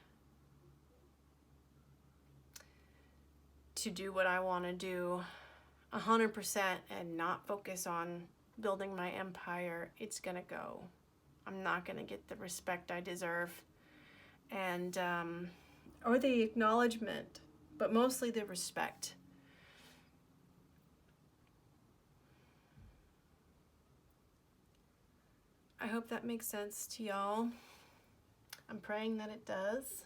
to do what I want to do 100% and not focus on building my empire, it's gonna go. I'm not gonna get the respect I deserve, and or the acknowledgement, but mostly the respect. I hope that makes sense to y'all. I'm praying that it does.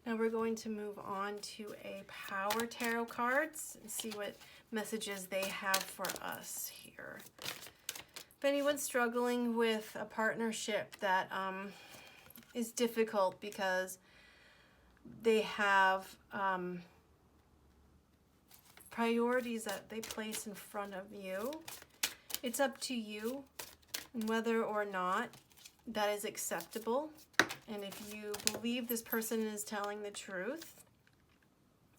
Now we're going to move on to a Power Tarot cards and see what messages they have for us here. If anyone's struggling with a partnership that is difficult because they have priorities that they place in front of you, it's up to you whether or not that is acceptable. And if you believe this person is telling the truth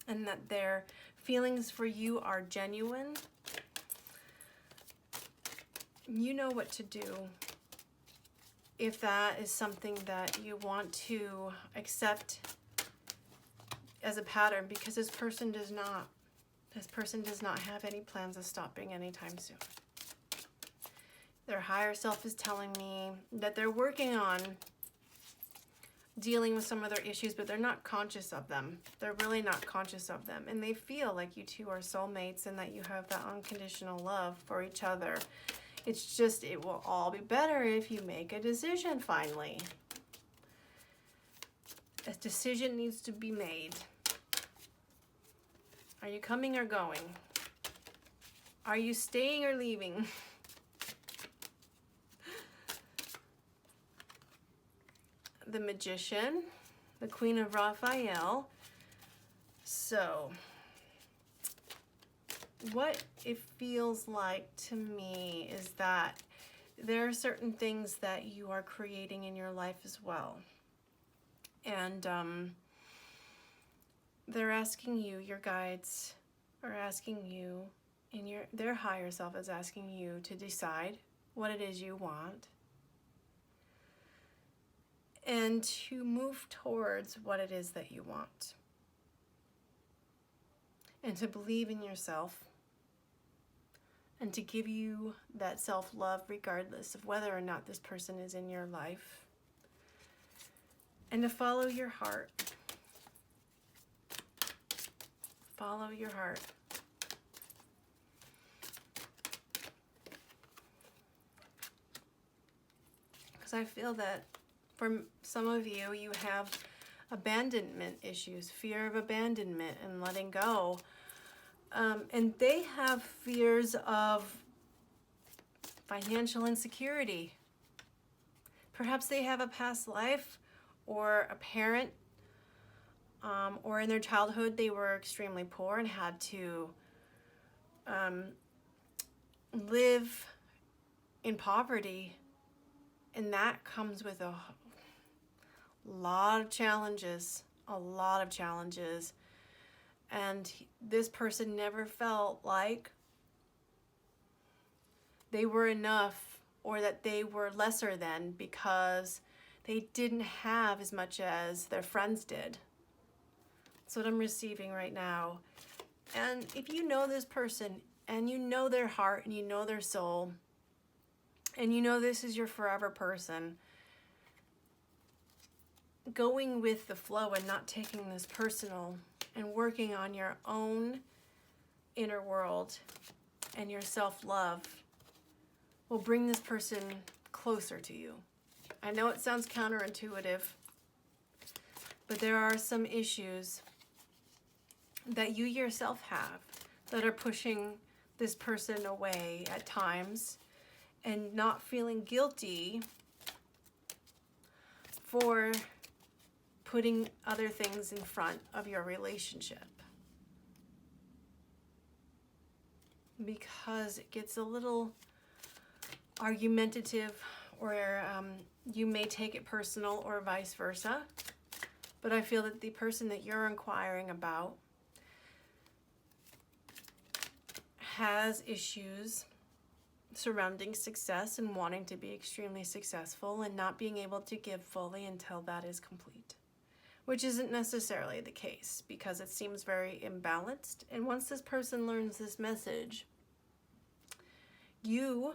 and that their feelings for you are genuine, you know what to do. If that is something that you want to accept as a pattern, because this person does not have any plans of stopping anytime soon. Their higher self is telling me that they're working on dealing with some of their issues, but they're not conscious of them. They're really not conscious of them. And they feel like you two are soulmates and that you have that unconditional love for each other. It's just, it will all be better if you make a decision finally. A decision needs to be made. Are you coming or going? Are you staying or leaving? The Magician, the Queen of Raphael. So, what it feels like to me is that there are certain things that you are creating in your life as well. And they're asking you, your guides are asking you, and their higher self is asking you to decide what it is you want and to move towards what it is that you want. And to believe in yourself and to give you that self-love regardless of whether or not this person is in your life. And to follow your heart. Follow your heart. Because I feel that for some of you, you have abandonment issues, fear of abandonment and letting go. And they have fears of financial insecurity. Perhaps they have a past life or a parent, or in their childhood they were extremely poor and had to live in poverty. And that comes with a lot of challenges, and this person never felt like they were enough or that they were lesser than because they didn't have as much as their friends did. That's what I'm receiving right now. And if you know this person and you know their heart and you know their soul and you know this is your forever person, going with the flow and not taking this personal and working on your own inner world and your self-love will bring this person closer to you. I know it sounds counterintuitive, but there are some issues that you yourself have that are pushing this person away at times and not feeling guilty for putting other things in front of your relationship. Because it gets a little argumentative, or you may take it personal, or vice versa. But I feel that the person that you're inquiring about has issues surrounding success and wanting to be extremely successful and not being able to give fully until that is complete. Which isn't necessarily the case, because it seems very imbalanced. And once this person learns this message, you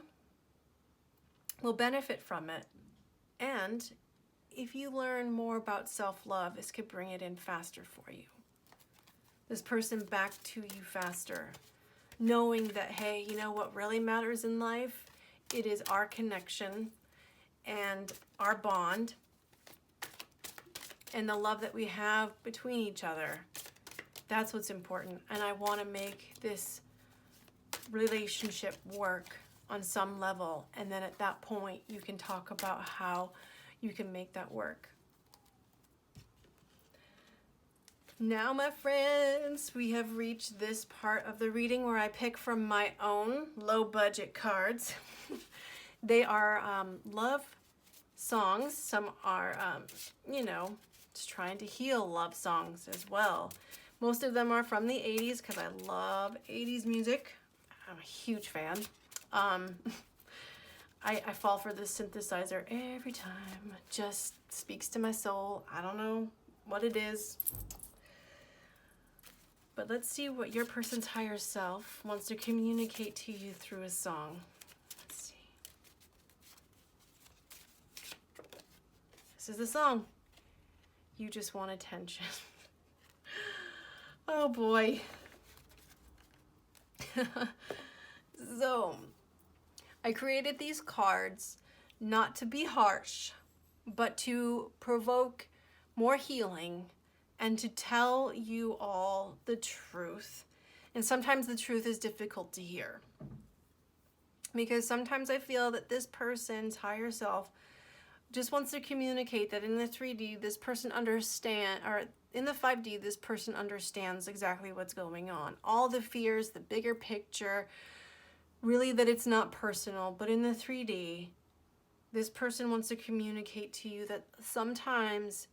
will benefit from it. And if you learn more about self-love, this could bring it in faster for you. This person back to you faster. Knowing that, hey, you know what really matters in life? It is our connection and our bond and the love that we have between each other. That's what's important. And I want to make this relationship work on some level. And then at that point, you can talk about how you can make that work. Now, my friends, we have reached this part of the reading where I pick from my own low-budget cards. They are love songs. Some are, just trying to heal love songs as well. Most of them are from the 80s because I love 80s music. I'm a huge fan. I fall for this synthesizer every time. It just speaks to my soul. I don't know what it is. But let's see what your person's higher self wants to communicate to you through a song. Let's see. This is the song. You just want attention. Oh boy. So, I created these cards not to be harsh, but to provoke more healing and to tell you all the truth. And sometimes the truth is difficult to hear. Because sometimes I feel that this person's higher self just wants to communicate that in the 3D, this person understands, or in the 5D, this person understands exactly what's going on. All the fears, the bigger picture, really that it's not personal. But in the 3D, this person wants to communicate to you that sometimes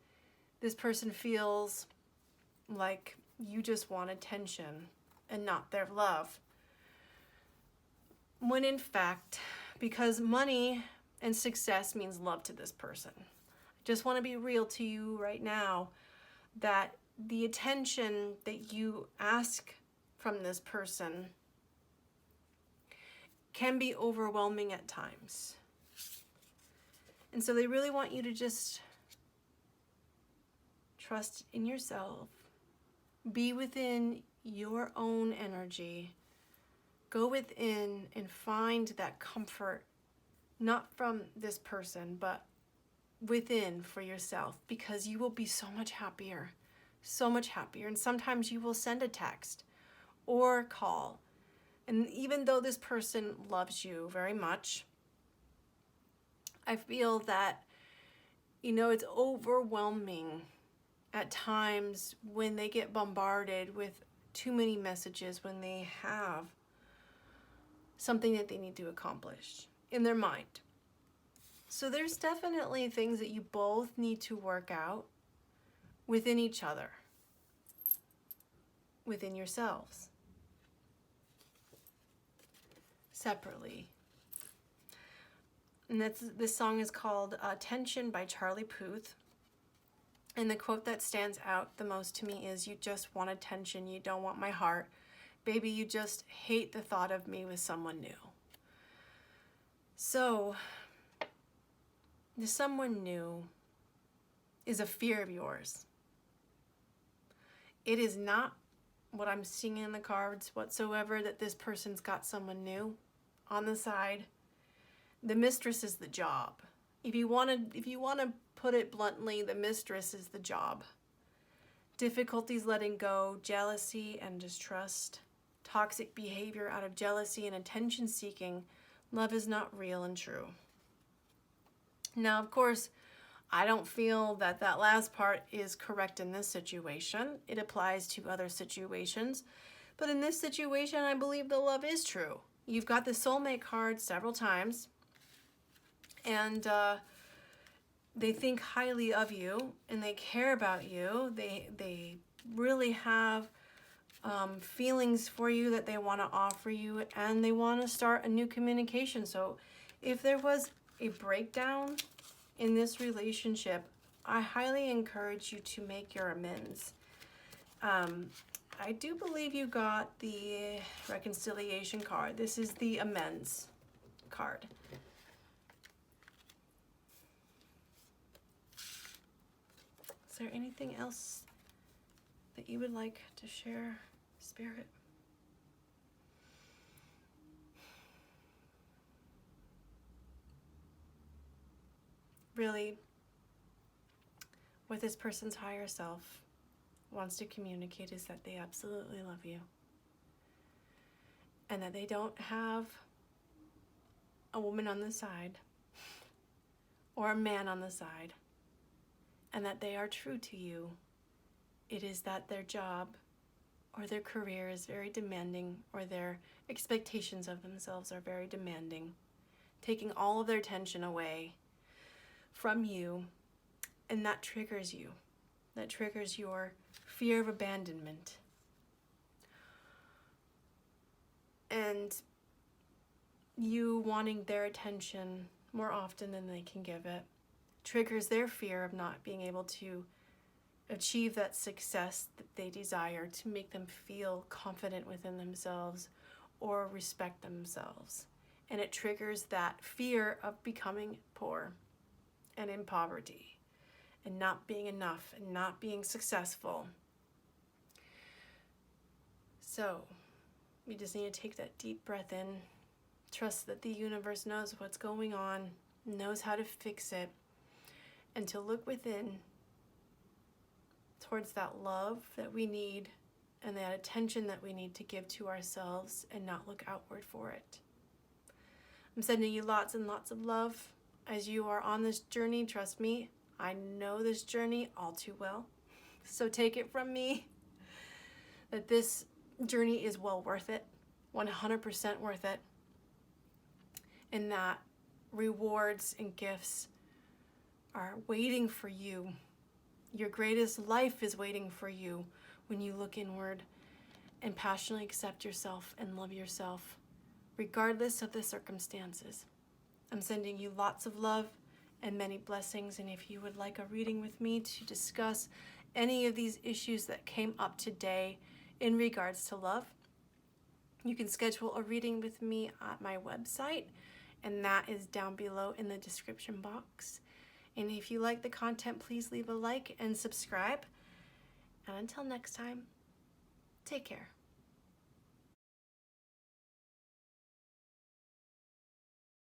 this person feels like you just want attention and not their love. When in fact, because money and success means love to this person. I just want to be real to you right now that the attention that you ask from this person can be overwhelming at times. And so they really want you to just trust in yourself, be within your own energy, go within and find that comfort, not from this person, but within for yourself, because you will be so much happier, so much happier. And sometimes you will send a text or call. And even though this person loves you very much, I feel that, it's overwhelming at times when they get bombarded with too many messages, when they have something that they need to accomplish in their mind. So there's definitely things that you both need to work out within each other, within yourselves, separately. And this song is called Tension by Charlie Puth. And the quote that stands out the most to me is, "You just want attention, you don't want my heart. Baby, you just hate the thought of me with someone new." So, the someone new is a fear of yours. It is not what I'm seeing in the cards whatsoever that this person's got someone new on the side. The mistress is the job. If you want to put it bluntly, the mistress is the job. Difficulties letting go, jealousy and distrust, toxic behavior out of jealousy and attention seeking, love is not real and true. Now, of course, I don't feel that that last part is correct in this situation. It applies to other situations. But in this situation, I believe the love is true. You've got the soulmate card several times. And they think highly of you. And they care about you. They really have feelings for you that they want to offer you. And they want to start a new communication. So if there was a breakdown in this relationship, I highly encourage you to make your amends. I do believe you got the reconciliation card. This is the amends card. Is there anything else that you would like to share, Spirit? Really, what this person's higher self wants to communicate is that they absolutely love you. And that they don't have a woman on the side or a man on the side. And that they are true to you. It is that their job or their career is very demanding, or their expectations of themselves are very demanding, taking all of their attention away from you, and that triggers you. That triggers your fear of abandonment. And you wanting their attention more often than they can give it triggers their fear of not being able to achieve that success that they desire, to make them feel confident within themselves or respect themselves. And it triggers that fear of becoming poor and in poverty and not being enough and not being successful. So you just need to take that deep breath in, trust that the universe knows what's going on, knows how to fix it, and to look within towards that love that we need and that attention that we need to give to ourselves and not look outward for it. I'm sending you lots and lots of love as you are on this journey. Trust me, I know this journey all too well. So take it from me that this journey is well worth it, 100% worth it, and that rewards and gifts are waiting for you. Your greatest life is waiting for you when you look inward and passionately accept yourself and love yourself, regardless of the circumstances. I'm sending you lots of love and many blessings, and if you would like a reading with me to discuss any of these issues that came up today in regards to love, you can schedule a reading with me at my website, and that is down below in the description box. And if you like the content, please leave a like and subscribe. And until next time, take care.